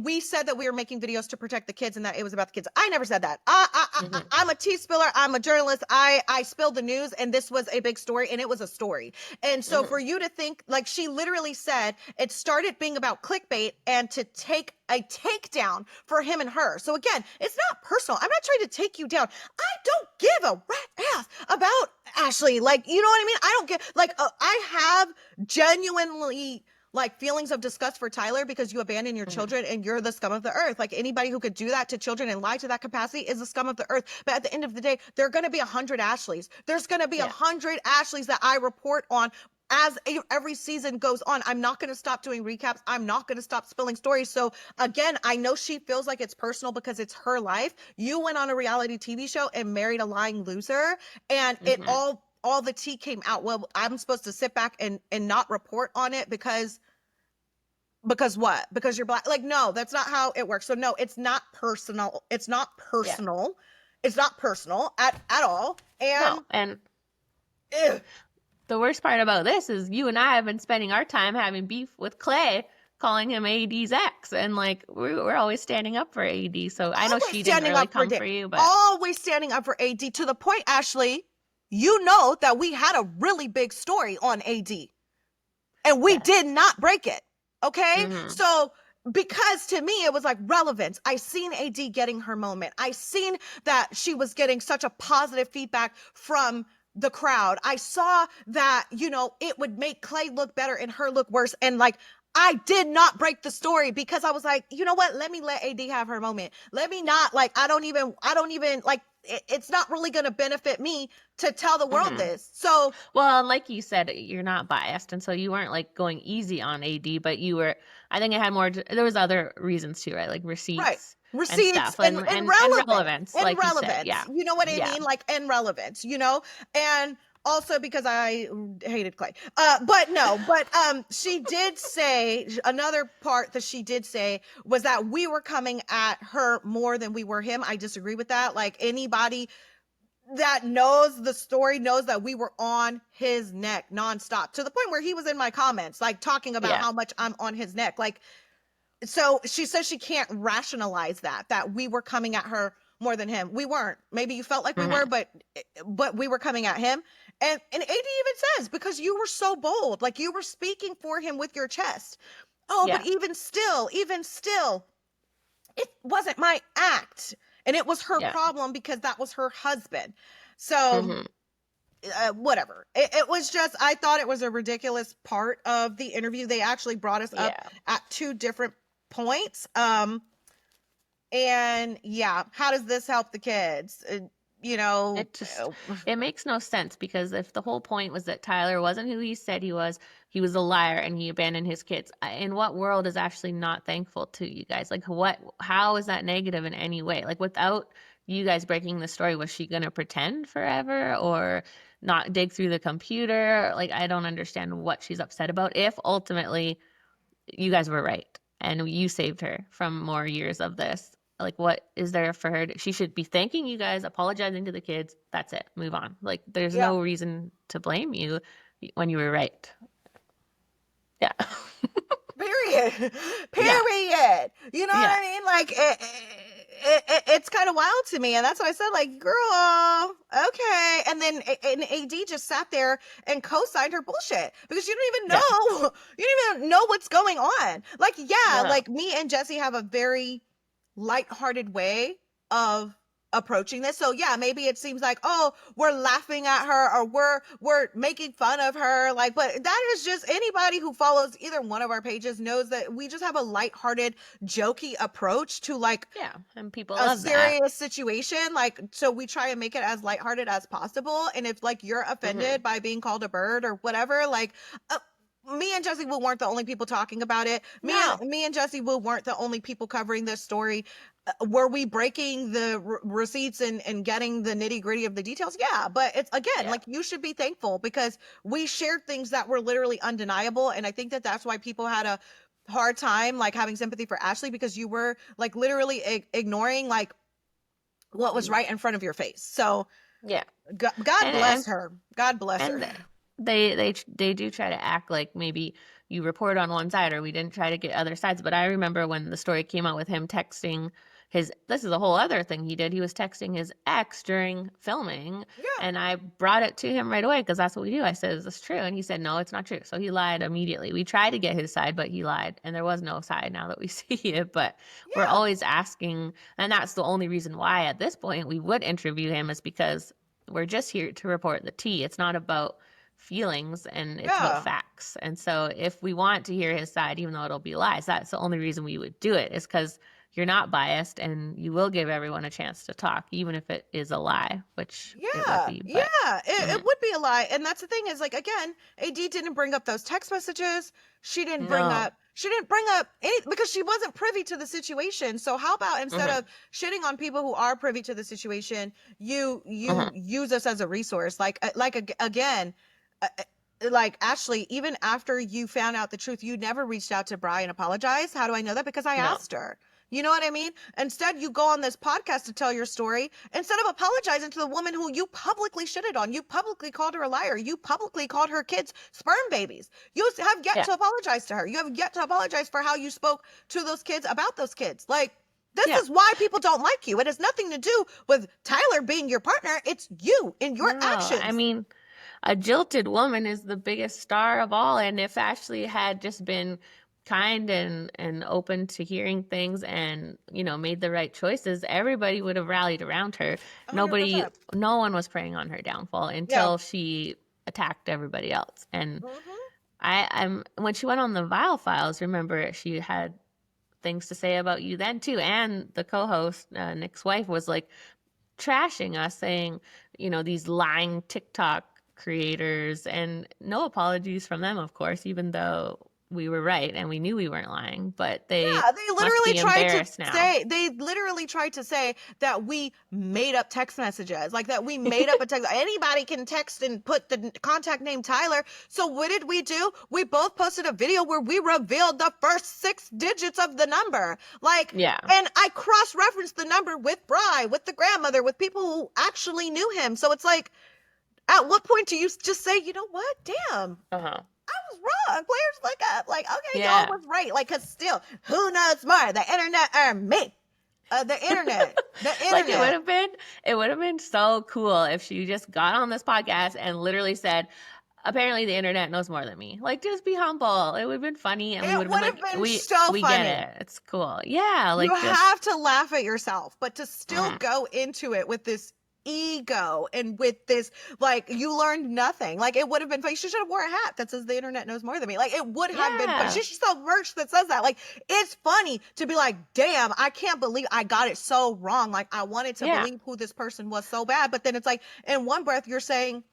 we said that we were making videos to protect the kids and that it was about the kids. I never said that. Mm-hmm. I'm a tea spiller. I'm a journalist. I spilled the news, and this was a big story, and it was a story. And so Mm-hmm. for you to think, like, she literally said it started being about clickbait and to take a takedown for him and her. So again, it's not personal. I'm not trying to take you down. I don't give a rat ass about Ashley. Like, you know what I mean? I don't get, like, I have genuinely, like, feelings of disgust for Tyler because you abandon your children and you're the scum of the earth. Like, anybody who could do that to children and lie to that capacity is the scum of the earth. But at the end of the day, there are going to be 100 Ashleys. There's going to be 100 Ashleys that I report on as every season goes on. I'm not going to stop doing recaps. I'm not going to stop spilling stories. So again, I know she feels like it's personal because it's her life. You went on a reality TV show and married a lying loser, and it all the tea came out. Well, I'm supposed to sit back and not report on it because what? Because you're black? Like, no, that's not how it works. So no, it's not personal. It's not personal. It's not personal at all. And No, and ugh. the worst part about this is you and I have been spending our time having beef with Clay, calling him AD's ex, and like we're always standing up for AD. So I know Always she didn't standing really up for come for you, but always standing up for AD, to the point, Ashley, you know that we had a really big story on AD and we did not break it. Okay. So because to me, it was like relevance. I seen AD getting her moment. I seen that she was getting such a positive feedback from the crowd. I saw that, you know, it would make Clay look better and her look worse. And like, I did not break the story because I was like, you know what? Let me let AD have her moment. Let me not, like, I don't even like, it's not really going to benefit me to tell the world this. So, well, and like you said, you're not biased, and so you weren't like going easy on AD, but you were. I think it had more. There was other reasons too, right? Like receipts, and receipts stuff, and and relevance, and like you said, relevance. yeah, You know what I yeah, mean? Like, and relevance, you know? And also because I hated Clay. But she did say, another part that she did say was that we were coming at her more than we were him. I disagree with that. Like, anybody that knows the story knows that we were on his neck nonstop, to the point where he was in my comments, like, talking about how much I'm on his neck. Like, so she says she can't rationalize that we were coming at her more than him. We weren't. Maybe you felt like we were, but we were coming at him. And AD even says, because you were so bold, like, you were speaking for him with your chest. Oh, but even still, it wasn't my act. And it was her problem because that was her husband. So whatever. It was just, I thought it was a ridiculous part of the interview. They actually brought us up at two different points. And yeah, how does this help the kids? You know, it makes no sense, because if the whole point was that Tyler wasn't who he said he was a liar and he abandoned his kids, in what world is Ashley not thankful to you guys? Like, how is that negative in any way? Like, without you guys breaking the story, was she gonna pretend forever or not dig through the computer? Like, I don't understand what she's upset about if ultimately you guys were right and you saved her from more years of this. Like, what is there for her? She should be thanking you guys, apologizing to the kids. That's it. Move on. Like, there's no reason to blame you when you were right. Yeah. Period. You know what I mean? Like, it's kind of wild to me. And that's why I said, like, girl, okay. And then AD just sat there and co-signed her bullshit because you don't even know, you don't even know what's going on. Like, like, me and Jesse have a very lighthearted way of approaching this. So yeah, maybe it seems like, oh, we're laughing at her or we're making fun of her. Like, but that is just, anybody who follows either one of our pages knows that we just have a lighthearted, jokey approach to, like, and people a love serious situation. Like, so we try and make it as lighthearted as possible. And if, like, you're offended by being called a bird or whatever, like, me and Jesse Wu weren't the only people talking about it. Me and Jesse Wu weren't the only people covering this story. Were we breaking the receipts and getting the nitty gritty of the details? Yeah, but it's, again, like, you should be thankful because we shared things that were literally undeniable. And I think that that's why people had a hard time, like, having sympathy for Ashley, because you were, like, literally ignoring, like, what was right in front of your face. So yeah, God bless her. God bless her. They do try to act like maybe you report on one side or we didn't try to get other sides. But I remember when the story came out with him texting this is a whole other thing he did. He was texting his ex during filming, Yeah. and I brought it to him right away because that's what we do. I said, "Is this true?" And he said, "No, it's not true." So he lied immediately. We tried to get his side, but he lied, and there was no side now that we see it. But we're Yeah. always asking, and that's the only reason why at this point we would interview him is because we're just here to report the tea. It's not about feelings and it's about Yeah. facts. And so if we want to hear his side, even though it'll be lies, that's the only reason we would do it is because you're not biased and you will give everyone a chance to talk, even if it is a lie, which it would Yeah, be. But yeah, it would be a lie. And that's the thing is like again, AD didn't bring up those text messages. no. She didn't bring up any because she wasn't privy to the situation. So how about instead Hmm. of shitting on people who are privy to the situation, you Hmm. use us as a resource. Again, uh, like Ashley, even after you found out the truth, you never reached out to Bri and apologized. How do I know that? Because I No. asked her. You know what I mean? Instead, you go on this podcast to tell your story instead of apologizing to the woman who you publicly shitted on. You publicly called her a liar. You publicly called her kids sperm babies. You have yet Yeah. to apologize to her. You have yet to apologize for how you spoke to those kids about those kids. Like, this Yeah. is why people don't like you. It has nothing to do with Tyler being your partner. It's you and your No. I actions. mean, a jilted woman is the biggest star of all. And if Ashley had just been kind and open to hearing things and, made the right choices, everybody would have rallied around her. 100%. No one was preying on her downfall Yeah. until she attacked everybody else. And Hmm. I'm when she went on the Vile Files, remember she had things to say about you then too. And the co-host, Nick's wife, was like trashing us, saying, these lying TikTok creators, and no apologies from them, of course, even though we were right and we knew we weren't lying, but they Yeah, they must literally be tried to embarrassed now. say that we made up text messages, like that we made up a text. Anybody can text and put the contact name Tyler. So what did we do? We both posted a video where we revealed the first 6 digits of the number. Like, Yeah. and I cross-referenced the number with Bri, with the grandmother, with people who actually knew him. So it's like, at what point do you just say, you know what? Damn. Uh-huh. I was wrong. Players look up. Like, okay, y'all Yeah. was right. Like, cause still, who knows more, the internet or me? The internet. The Like internet. it would have been so cool if she just got on this podcast and literally said, apparently the internet knows more than me. Like, just be humble. It would have been funny, and we would It have been would have like, been we so we get funny. it. It's cool. Yeah, You like just have to laugh at yourself, but to still mhm. go into it with this ego and with this, like, you learned nothing. Like, it would have been funny. She should have wore a hat that says the internet knows more than me. Like, it would have been funny. Yeah. She should sell merch that says that. Like, it's funny to be like, damn, I can't believe I got it so wrong. Like, I wanted to Yeah. believe who this person was so bad, but then it's like, in one breath, you're saying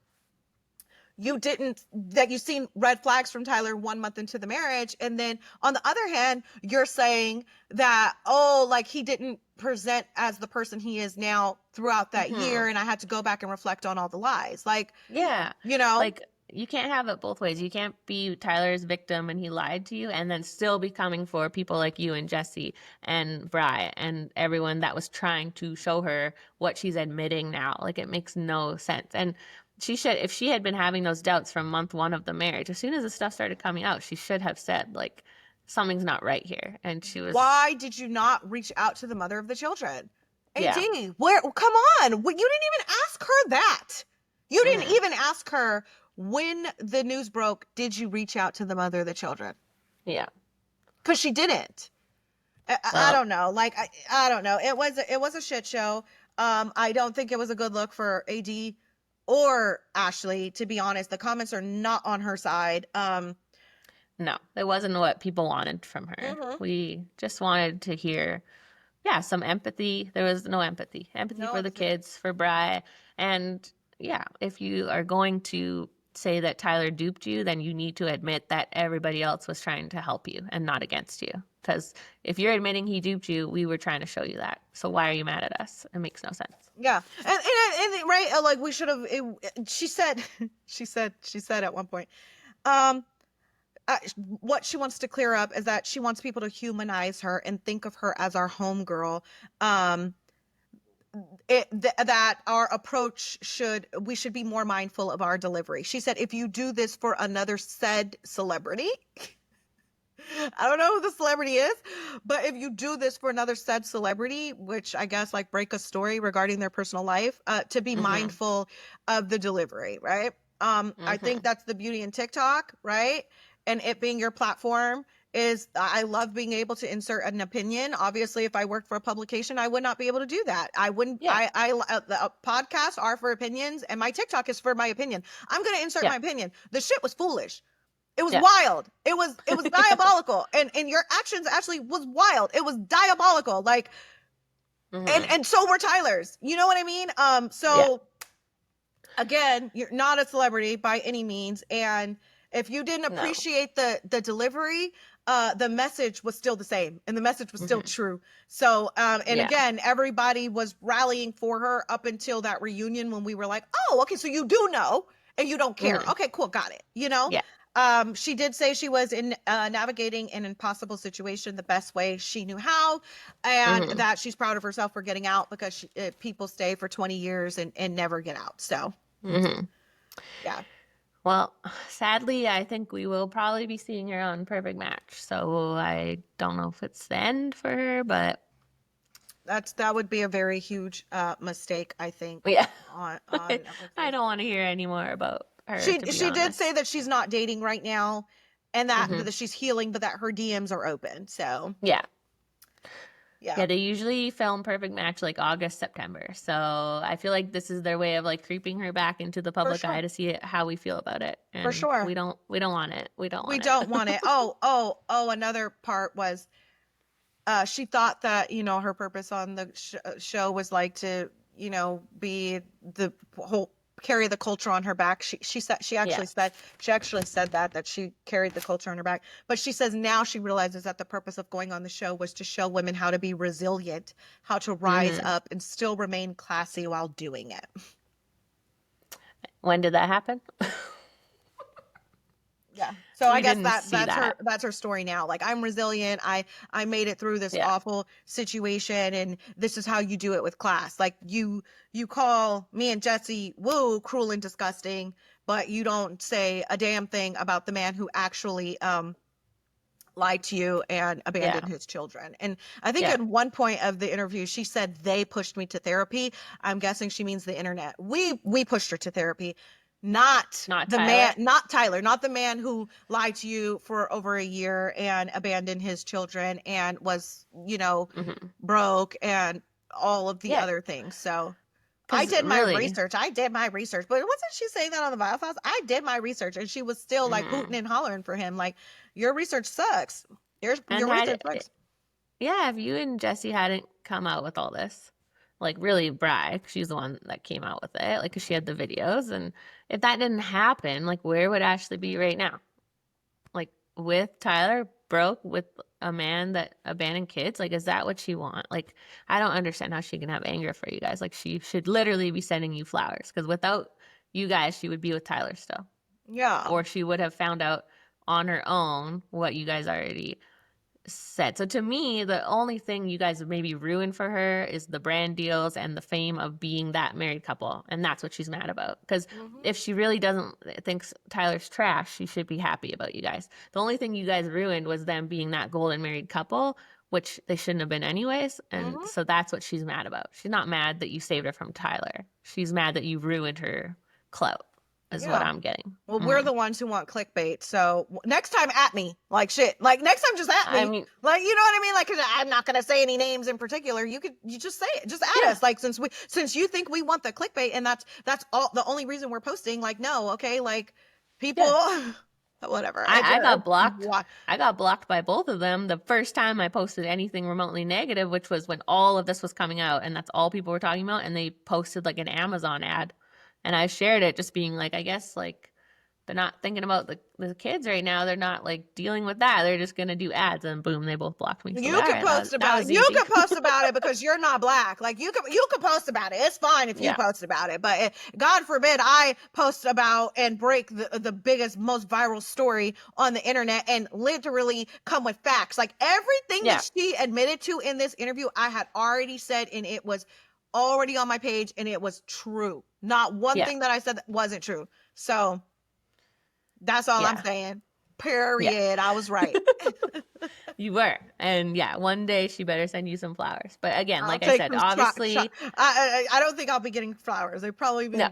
that you've seen red flags from Tyler 1 month into the marriage. And then on the other hand, you're saying that, oh, like he didn't present as the person he is now throughout that year. Mhm. And I had to go back and reflect on all the lies. Like, Yeah. you know, Like, you can't have it both ways. You can't be Tyler's victim and he lied to you and then still be coming for people like you and Jesse and Bri and everyone that was trying to show her what she's admitting now. Like, it makes no sense. And she should, if she had been having those doubts from month 1 of the marriage, as soon as the stuff started coming out, she should have said, like, something's not right here. And she was, why did you not reach out to the mother of the children? yeah. AD, where, come on. You didn't even ask her that. You didn't Mhm. even ask her when the news broke, did you reach out to the mother of the children? Yeah. Because she didn't. I Well, don't know. Like, I don't know. It was a shit show. I don't think it was a good look for AD or Ashley, to be honest. The comments are not on her side. no, it wasn't what people wanted from her. Mhm. We just wanted to hear, yeah, some empathy. There was no empathy. Empathy No for the empathy. kids, for Bri. And yeah, if you are going to say that Tyler duped you, then you need to admit that everybody else was trying to help you and not against you. Because if you're admitting he duped you, we were trying to show you that. So why are you mad at us? It makes no sense. Yeah. And right, like we should have, she said, she said at one point, um, what she wants to clear up is that she wants people to humanize her and think of her as our homegirl. that our approach we should be more mindful of our delivery. She said, if you do this for another said celebrity, I don't know who the celebrity is, but if you do this for another said celebrity, which I guess like break a story regarding their personal life, to be mindful of the delivery, right? I think that's the beauty in TikTok, right? And it being your platform is, I love being able to insert an opinion. Obviously, if I worked for a publication, I would not be able to do that. I wouldn't, Yeah. the podcasts are for opinions and my TikTok is for my opinion. I'm going to insert my opinion. The shit was foolish. It was wild. It was diabolical. And your actions actually was wild. It was diabolical. Like, and so were Tyler's. You know what I mean? So again, you're not a celebrity by any means. And if you didn't appreciate the delivery, the message was still the same and the message was still true. So, and again, everybody was rallying for her up until that reunion when we were like, oh, okay, so you do know and you don't care. Okay, cool. Got it. You know? Yeah. She did say she was in navigating an impossible situation the best way she knew how, and that she's proud of herself for getting out because people stay for 20 years and never get out. So, yeah. Well, sadly, I think we will probably be seeing her on Perfect Match. So I don't know if it's the end for her, but that would be a very huge mistake, I think. Yeah. On I don't want to hear any more about her. She did say that she's not dating right now, and that she's healing, but that her DMs are open. So yeah. Yeah, they usually film Perfect Match like August, September. So I feel like this is their way of like creeping her back into the public eye to see how we feel about it. And for sure. We don't want it. We don't want it. Oh, another part was she thought that, her purpose on the show was like to, be the whole carry the culture on her back. She actually said that she carried the culture on her back. But she says now she realizes that the purpose of going on the show was to show women how to be resilient, how to rise up and still remain classy while doing it. When did that happen? Yeah. So I guess that's her story now. Like, I'm resilient. I made it through this awful situation, and this is how you do it with class. Like, you call me and Jesse woo cruel and disgusting, but you don't say a damn thing about the man who actually lied to you and abandoned his children. And I think at one point of the interview she said they pushed me to therapy. I'm guessing she means the internet. We pushed her to therapy. Not the Tyler. man, not Tyler, not the man who lied to you for over a year and abandoned his children and was, broke and all of the other things. So I did my research. But wasn't she saying that on the Bio Files? I did my research, and she was still like hooting and hollering for him. Like, your research sucks. Your research sucks. Yeah, if you and Jesse hadn't come out with all this, like, really brag, she's the one that came out with it, like, because she had the videos, and if that didn't happen, like, where would Ashley be right now? Like, with Tyler, broke, with a man that abandoned kids? Like, is that what she want? Like, I don't understand how she can have anger for you guys. Like, she should literally be sending you flowers, because without you guys, she would be with Tyler still. Yeah. Or she would have found out on her own what you guys already said. So to me, the only thing you guys maybe ruined for her is the brand deals and the fame of being that married couple. And that's what she's mad about. Because if she really doesn't think Tyler's trash, she should be happy about you guys. The only thing you guys ruined was them being that golden married couple, which they shouldn't have been anyways. And so that's what she's mad about. She's not mad that you saved her from Tyler. She's mad that you ruined her clout. Is what I'm getting. Well, we're the ones who want clickbait. So next time at me, like, shit. Like, next time just at me. I mean, like, you know what I mean? Like, 'cause I'm not going to say any names in particular. You just say it. Just at us. Like, since you think we want the clickbait and that's all the only reason we're posting, like, no, okay? Like, people, whatever. I got blocked. I got blocked by both of them the first time I posted anything remotely negative, which was when all of this was coming out, and that's all people were talking about, and they posted like an Amazon ad. And I shared it just being like, I guess, like, they're not thinking about the kids right now. They're not, like, dealing with that. They're just going to do ads. And boom, they both blocked me. So you can post about it. You can post about it because you're not black. Like, you can post about it. It's fine if you post about it. But God forbid I post about and break the biggest, most viral story on the internet and literally come with facts. Like, everything that she admitted to in this interview, I had already said, and it was already on my page and it was true. Not one thing that I said that wasn't true. So that's all I'm saying. Period. I was right. You were. And yeah, one day she better send you some flowers. But again, I'll like I take said, some obviously, I don't think I'll be getting flowers. They probably be no.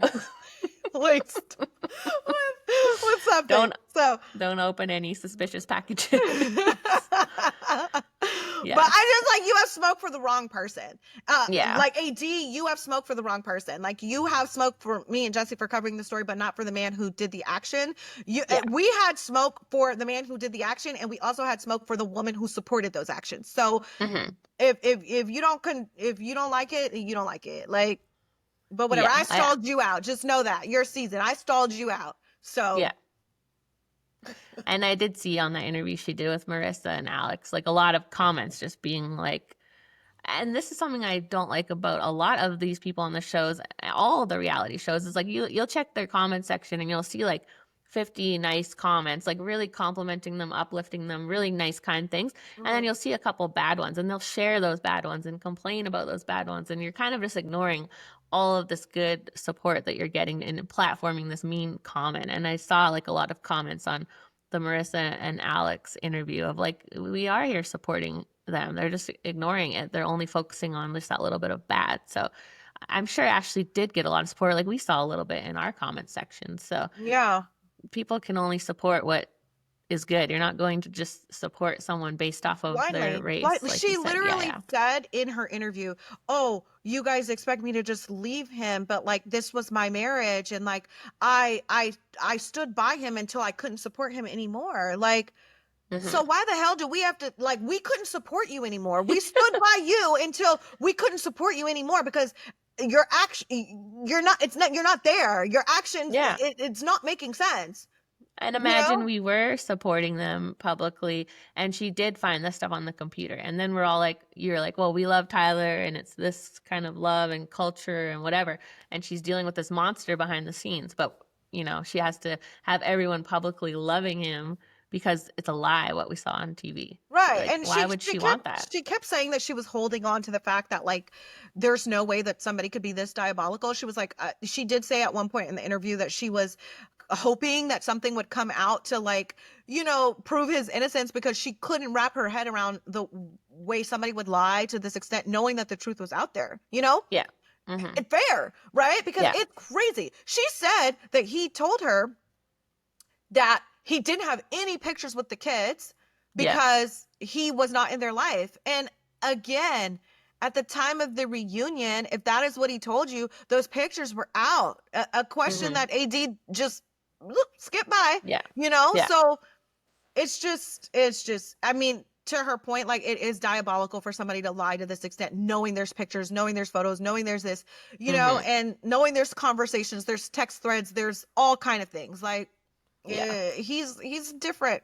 laced with something. Don't open any suspicious packages. But I just like, you have smoke for the wrong person. Yeah. Like AD, you have smoke for the wrong person. Like you have smoke for me and Jesse for covering the story, but not for the man who did the action. We had smoke for the man who did the action, and we also had smoke for the woman who supported those actions. So if you don't like it, you don't like it. Like, but whatever. I stalled you out. Just know that your season. I stalled you out. So yeah. And I did see on that interview she did with Marissa and Alex, like a lot of comments just being like, and this is something I don't like about a lot of these people on the shows, all the reality shows, is like you'll check their comment section and you'll see like 50 nice comments, like really complimenting them, uplifting them, really nice, kind things. And then you'll see a couple bad ones and they'll share those bad ones and complain about those bad ones. And you're kind of just ignoring all of this good support that you're getting and platforming this mean comment. And I saw like a lot of comments on the Marissa and Alex interview of like, we are here supporting them. They're just ignoring it. They're only focusing on just that little bit of bad. So I'm sure Ashley did get a lot of support. Like we saw a little bit in our comment section. So yeah, people can only support what is good. You're not going to just support someone based off of their race. Like she literally said in her interview, "Oh, you guys expect me to just leave him, but like this was my marriage, and like I stood by him until I couldn't support him anymore." Like, so why the hell do we have to, like, we couldn't support you anymore. We stood by you until we couldn't support you anymore because your action, you're not there. Your actions, it's not making sense. And imagine we were supporting them publicly and she did find this stuff on the computer. And then we're all like, you're like, well, we love Tyler and it's this kind of love and culture and whatever. And she's dealing with this monster behind the scenes. But, you know, she has to have everyone publicly loving him because it's a lie what we saw on TV. Right. Like, and why would she want that? She kept saying that she was holding on to the fact that like there's no way that somebody could be this diabolical. She was like, she did say at one point in the interview that she was hoping that something would come out to like, you know, prove his innocence because she couldn't wrap her head around the way somebody would lie to this extent, knowing that the truth was out there, you know? Yeah. It's fair, right? Because it's crazy. She said that he told her that he didn't have any pictures with the kids because he was not in their life. And again, at the time of the reunion, if that is what he told you, those pictures were out. A question that AD just skipped by, you know? So it's just, I mean, to her point, like it is diabolical for somebody to lie to this extent, knowing there's pictures, knowing there's photos, knowing there's this, you know, and knowing there's conversations, there's text threads, there's all kind of things. Like, he's different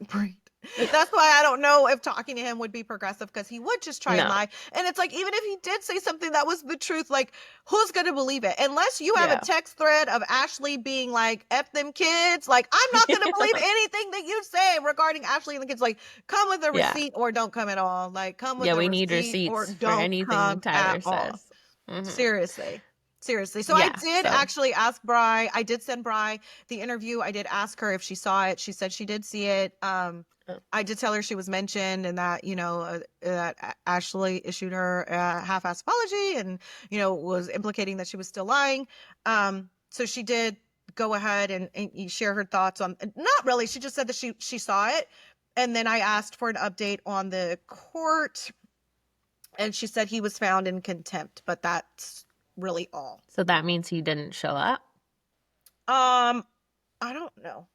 breed. That's why I don't know if talking to him would be progressive because he would just try and lie. And it's like, even if he did say something that was the truth, like who's going to believe it? Unless you have a text thread of Ashley being like, F them kids. Like, I'm not going to believe anything that you say regarding Ashley and the kids. Like, come with a receipt or don't come at all. Like, come with a receipt. We need receipts or for don't anything come Tyler says. Seriously. So I did actually ask Bri. I did send Bri the interview. I did ask her if she saw it. She said she did see it. I did tell her she was mentioned and that, you know, that Ashley issued her a half-assed apology and, you know, was implicating that she was still lying. So she did go ahead and share her thoughts on, not really. She just said that she saw it. And then I asked for an update on the court and she said he was found in contempt, but that's really all. So that means he didn't show up? I don't know.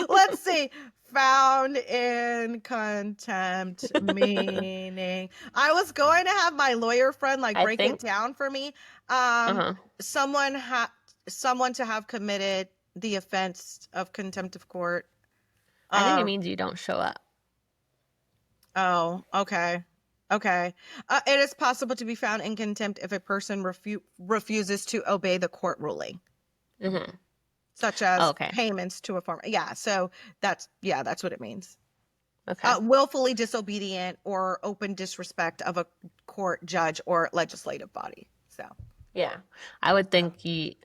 Let's see. Found in contempt meaning. I was going to have my lawyer friend break it down for me. Someone to have committed the offense of contempt of court. I think it means you don't show up. Oh, okay. Okay. It is possible to be found in contempt if a person refuses to obey the court ruling. Such as payments to a farmer. Yeah. So that's what it means. Okay. Willfully disobedient or open disrespect of a court, judge, or legislative body. So Yeah. I would think he,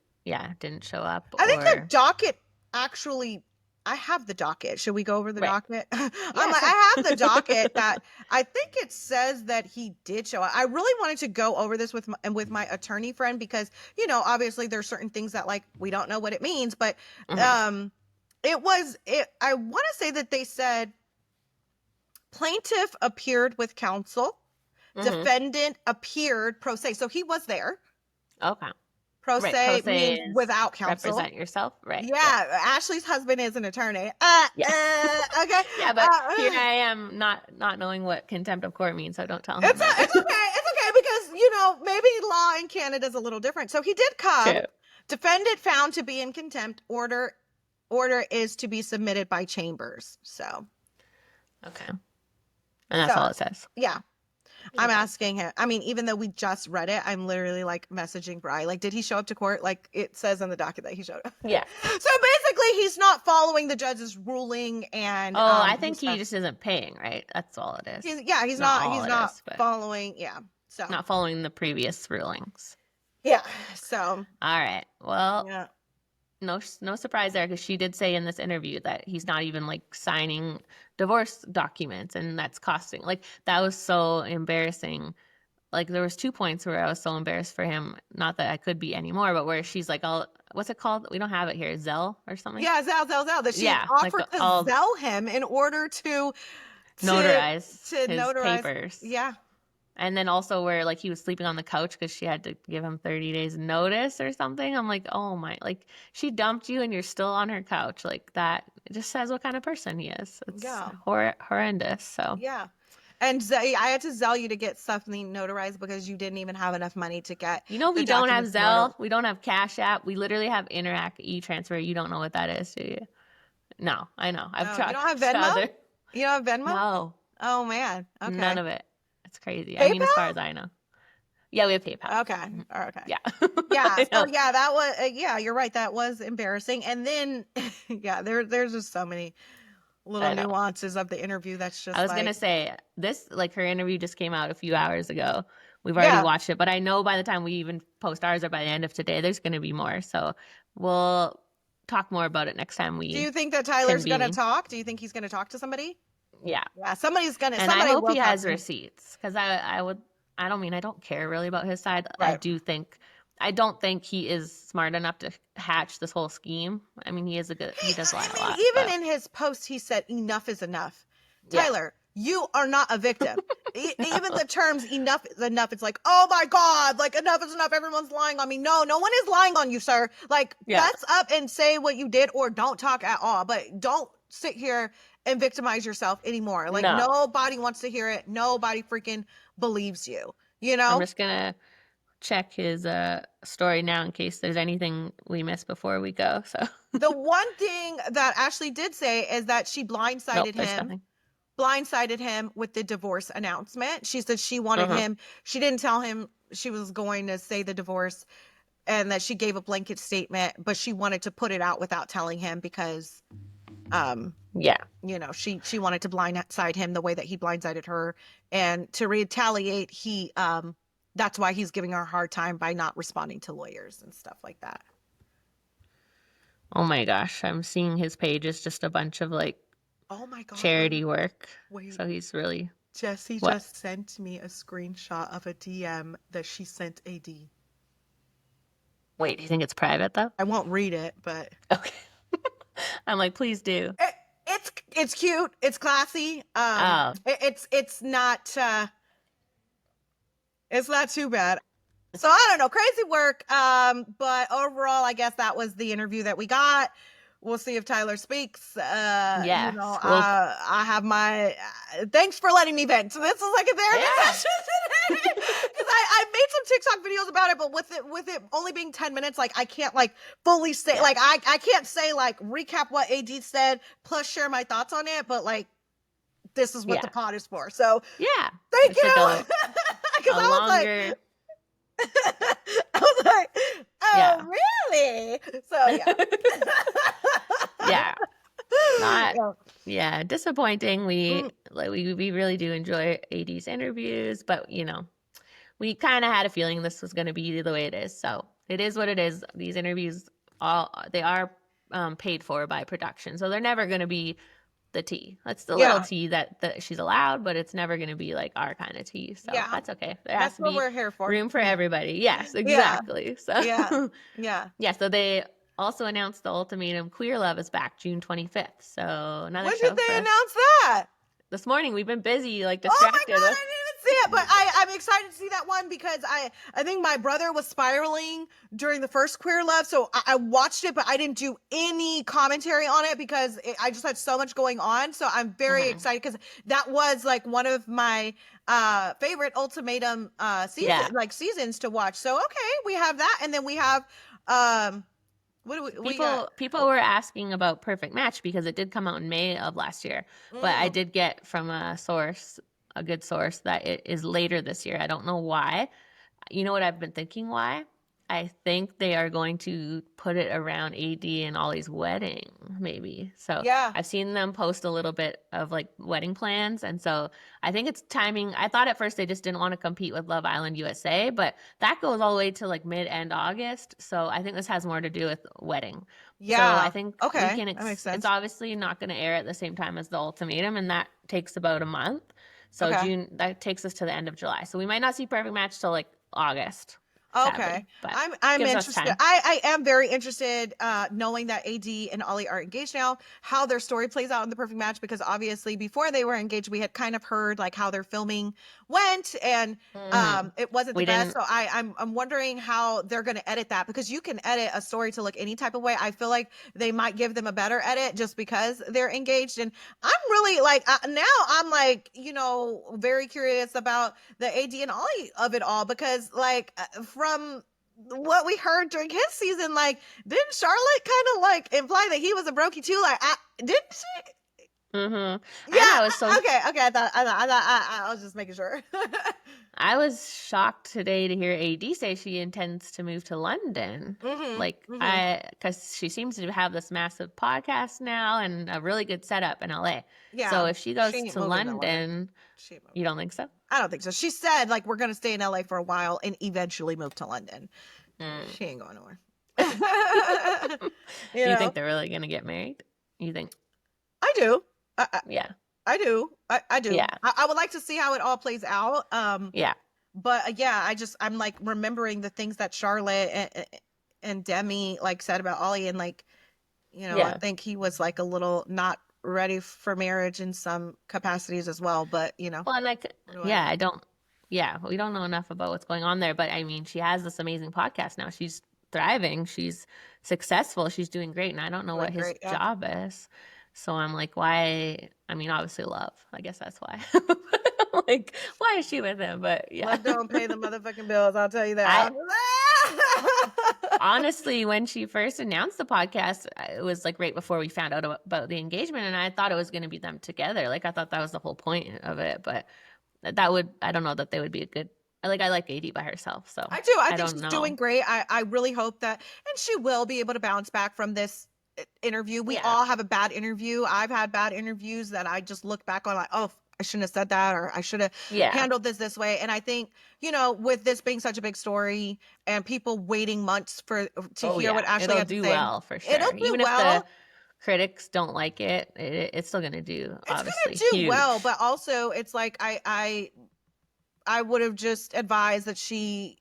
didn't show up I think the or. docket actually, I have the docket. Should we go over the Right. docket? Yeah, sure. I have the docket that I think it says that he did show up. I really wanted to go over this with my attorney friend because, obviously there's certain things that like we don't know what it means, but Mhm. I want to say that they said plaintiff appeared with counsel, Mhm. defendant appeared pro se. So he was there. Okay. Pro Right. Pro se se means is without counsel. represent yourself. Right. Yeah. Yeah, Ashley's husband is an attorney. Yeah. Okay. Yeah, but here I am not knowing what contempt of court means, so don't tell him It's that. okay. It's okay because maybe law in Canada is a little different. So he did come. True. Defendant found to be in contempt. Order is to be submitted by chambers. So Okay. And that's all it says. yeah. I'm Okay. asking him. I mean, even though we just read it, I'm literally like messaging Bri. Like, did he show up to court? Like, it says in the docket that he showed up. Yeah. So basically, he's not following the judge's ruling, and I think he just isn't paying, right? That's all it is. He's not following. Yeah. So not following the previous rulings. Yeah. So. All right. Well. Yeah. No surprise there, because she did say in this interview that he's not even like signing divorce documents, and that's costing. Like, that was so embarrassing. Like, there was 2 points where I was so embarrassed for him. Not that I could be anymore, but where she's like, what's it called? We don't have it here. Zelle or something? Yeah, Zelle. That she offered to Zelle him in order to notarize his notarize papers. Yeah. And then also where like he was sleeping on the couch because she had to give him 30 days notice or something. I'm like, oh my, like, she dumped you and you're still on her couch. Like, that it just says what kind of person he is. It's horrendous. So yeah. And I had to Zelle you to get something notarized because you didn't even have enough money to get. We don't have Zelle. We don't have Cash App. We literally have Interac e-transfer. You don't know what that is, do you? No, I know. I've tried. You don't have Venmo? You don't have Venmo? No. Oh man. Okay. None of it. It's crazy. PayPal? I mean, as far as I know. Yeah, we have PayPal. Okay. Okay. Yeah. Yeah. So yeah, that was you're right. That was embarrassing. And then there's just so many little nuances of the interview that's just I was gonna say this, like, her interview just came out a few hours ago. We've already watched it, but I know by the time we even post ours or by the end of today, there's gonna be more. So we'll talk more about it next time we. Do you think that Tyler's gonna talk? Do you think he's gonna talk to somebody? Yeah. Yeah, somebody's gonna. And I hope he has receipts, because I don't care really about his side. Right. I don't think he is smart enough to hatch this whole scheme. I mean, he does lie a lot. Even in his post, he said, "Enough is enough." Yeah. Tyler, you are not a victim. Even the terms "enough is enough," it's like, oh my God, like, enough is enough. Everyone's lying on me. No one is lying on you, sir. Like, fess up and say what you did, or don't talk at all. But don't sit here and victimize yourself anymore. Like, nobody wants to hear it. Nobody freaking believes you. I'm just gonna check his story now in case there's anything we missed before we go. So the one thing that Ashley did say is that she blindsided him with the divorce announcement. She said she wanted him. She didn't tell him she was going to say the divorce, and that she gave a blanket statement, but she wanted to put it out without telling him because she wanted to blindside him the way that he blindsided her, and to retaliate, that's why he's giving her a hard time by not responding to lawyers and stuff like that. Oh my gosh, I'm seeing his page is just a bunch of like, oh my God, charity work. Wait. So he's really. Jesse just sent me a screenshot of a DM that she sent AD. Wait, do you think it's private though? I won't read it, but okay. I'm like, please do. It's cute. It's classy. It's not too bad. So I don't know, crazy work. But overall, I guess that was the interview that we got. We'll see if Tyler speaks. Yeah. I have my thanks for letting me vent. So this is like a therapy session today. Because I made some TikTok videos about it, but with it only being 10 minutes, like, I can't like fully say like I can't say like recap what AD said plus share my thoughts on it, but like this is what the pod is for. So thank you. Because I was like I was like, oh, really? So, yeah. Yeah. Not, Yeah. yeah, disappointing. We Mm, like we really do enjoy AD's interviews, but we kind of had a feeling this was going to be the way it is. So it is what it is. These interviews, they are paid for by production, so they're never going to be the tea. That's the little yeah. tea that she's allowed, but it's never going to be like our kind of tea. So Yeah. that's okay. There has That's to what be we're here for. room for everybody. Yes, Yeah. exactly. Yeah. So Yeah. yeah, so they also announced the ultimatum Queer Love is back June 25th. So another When did show for they us. announce that? This morning we've been busy, like Oh my distracted god, with. I didn't even see it, but I'm excited to see that one because I think my brother was spiraling during the first Queer Love, so I watched it, but I didn't do any commentary on it because I just had so much going on. So I'm very excited because that was like one of my favorite ultimatum Yeah. seasons to watch. So okay, we have that, and then we have what do we got? People were asking about Perfect Match because it did come out in May of last year, but I did get from a source, a good source, that it is later this year. I don't know why. You know what I've been thinking why? I think they are going to put it around AD and Ollie's wedding, maybe. So Yeah. I've seen them post a little bit of like wedding plans. And so I think it's timing. I thought at first they just didn't want to compete with Love Island USA, but that goes all the way to like mid-end August. So I think this has more to do with wedding. So I Yeah. think we Okay. can, That makes it's sense. obviously not going to air at the same time as the ultimatum, and that takes about a month. So Okay. June, that takes us to the end of July. So we might not see Perfect Match till like August, Okay. sadly, but I'm gives us interested. time. I am very interested knowing that AD and Ollie are engaged now, how their story plays out in the Perfect Match, because obviously before they were engaged we had kind of heard like how their filming went, and it wasn't the We best. didn't, So I'm wondering how they're going to edit that, because you can edit a story to look any type of way. I feel like they might give them a better edit just because they're engaged, and I'm really like now I'm like, very curious about the AD and Ollie of it all, because like from what we heard during his season, like, didn't Charlotte kind of like imply that he was a brokey too? Like, didn't she? I Yeah. thought it was so, Okay. Okay. I was just making sure. I was shocked today to hear AD say she intends to move to London. Mhm. Like, Mhm. because she seems to have this massive podcast now and a really good setup in LA. So Yeah. if she She goes ain't to moving to London. London, She ain't moving. you don't think so? I don't think so. She said like we're gonna stay in LA for a while and eventually move to London. Mm. She ain't going nowhere. Do you think they're really going to get married? You think? I do. Yeah. I do. I do. Yeah. I would like to see how it all plays out. Yeah. But yeah, I'm like remembering the things that Charlotte and Demi like said about Ollie, and like, I Yeah. think he was like a little not ready for marriage in some capacities as well. But Well, and like, yeah, we don't know enough about what's going on there, but I mean, she has this amazing podcast now. She's thriving, she's successful, she's doing great, and I don't know what doing his great. Yeah. job is. So I'm like, why? I mean, obviously love. I guess that's why. Like, why is she with him? But yeah. Love don't pay the motherfucking bills. I'll tell you that. Honestly, when she first announced the podcast, it was like right before we found out about the engagement, and I thought it was going to be them together. Like, I thought that was the whole point of it, but I don't know that they would be a good, I like AD by herself, so I do. I think don't she's know. doing great. I really hope that, and she will be able to bounce back from this interview. We all have a bad interview. I've had bad interviews that I just look back on like, oh, I shouldn't have said that, or I should have handled this way. And I think, with this being such a big story and people waiting months to hear what Ashley It'll had to do say, well for sure. it'll do Even well. if the critics don't like it, it's still gonna do obviously It's gonna do well, huge. but also it's like I would have just advised that she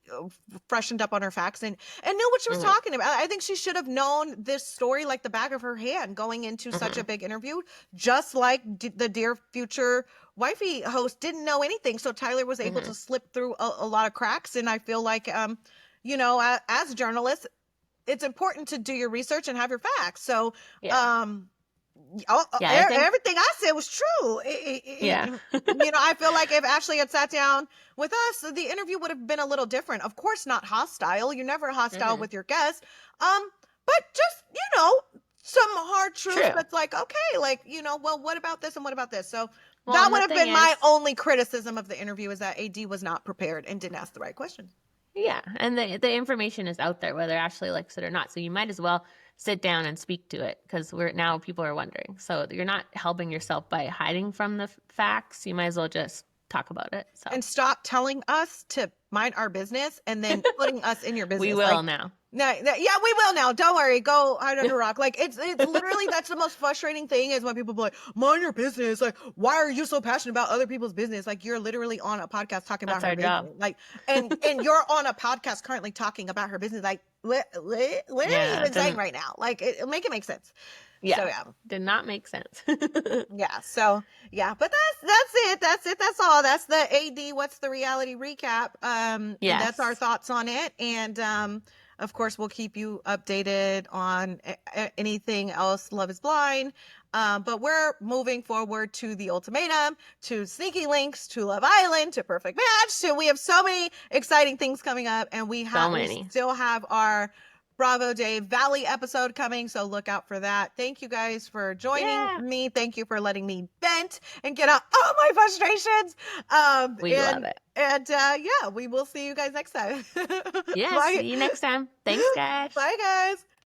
freshened up on her facts and knew what she was talking about. I think she should have known this story like the back of her hand going into such a big interview, just like the Dear Future Wifey host didn't know anything. So Tyler was able to slip through a lot of cracks. And I feel like, as journalists, it's important to do your research and have your facts. So, everything I said was true. I feel like if Ashley had sat down with us, the interview would have been a little different. Of course, not hostile. You're never hostile with your guests. But just, some hard truth that's like, okay, like, well, what about this and what about this? So that would have been my only criticism of the interview, is that AD was not prepared and didn't ask the right questions. Yeah, and the information is out there whether Ashley likes it or not. So you might as well sit down and speak to it, because now people are wondering. So you're not helping yourself by hiding from the facts. You might as well just talk about it. So And stop telling us to mind our business and then putting us in your business. we will now. No, yeah, we will now. Don't worry. Go hide under a rock. Like it's literally that's the most frustrating thing is when people be like, mind your business. Like, why are you so passionate about other people's business? Like you're literally on a podcast talking about her business. Job. Like, and you're on a podcast currently talking about her business. Like, what are you even saying right now? Like, make it make sense. Yeah. So, yeah. Did not make sense. Yeah. So yeah, but that's it. That's all. That's the AD What's the Reality recap. And that's our thoughts on it. And of course, we'll keep you updated on anything else Love is Blind. But we're moving forward to The Ultimatum, to Sneaky Links, to Love Island, to Perfect Match. So we have so many exciting things coming up, and we still have our Bravo Day Valley episode coming, so look out for that. Thank you guys for joining me. Thank you for letting me vent and get out all my frustrations. We love it. And we will see you guys next time. Yeah, see you next time. Thanks, guys. Bye, guys.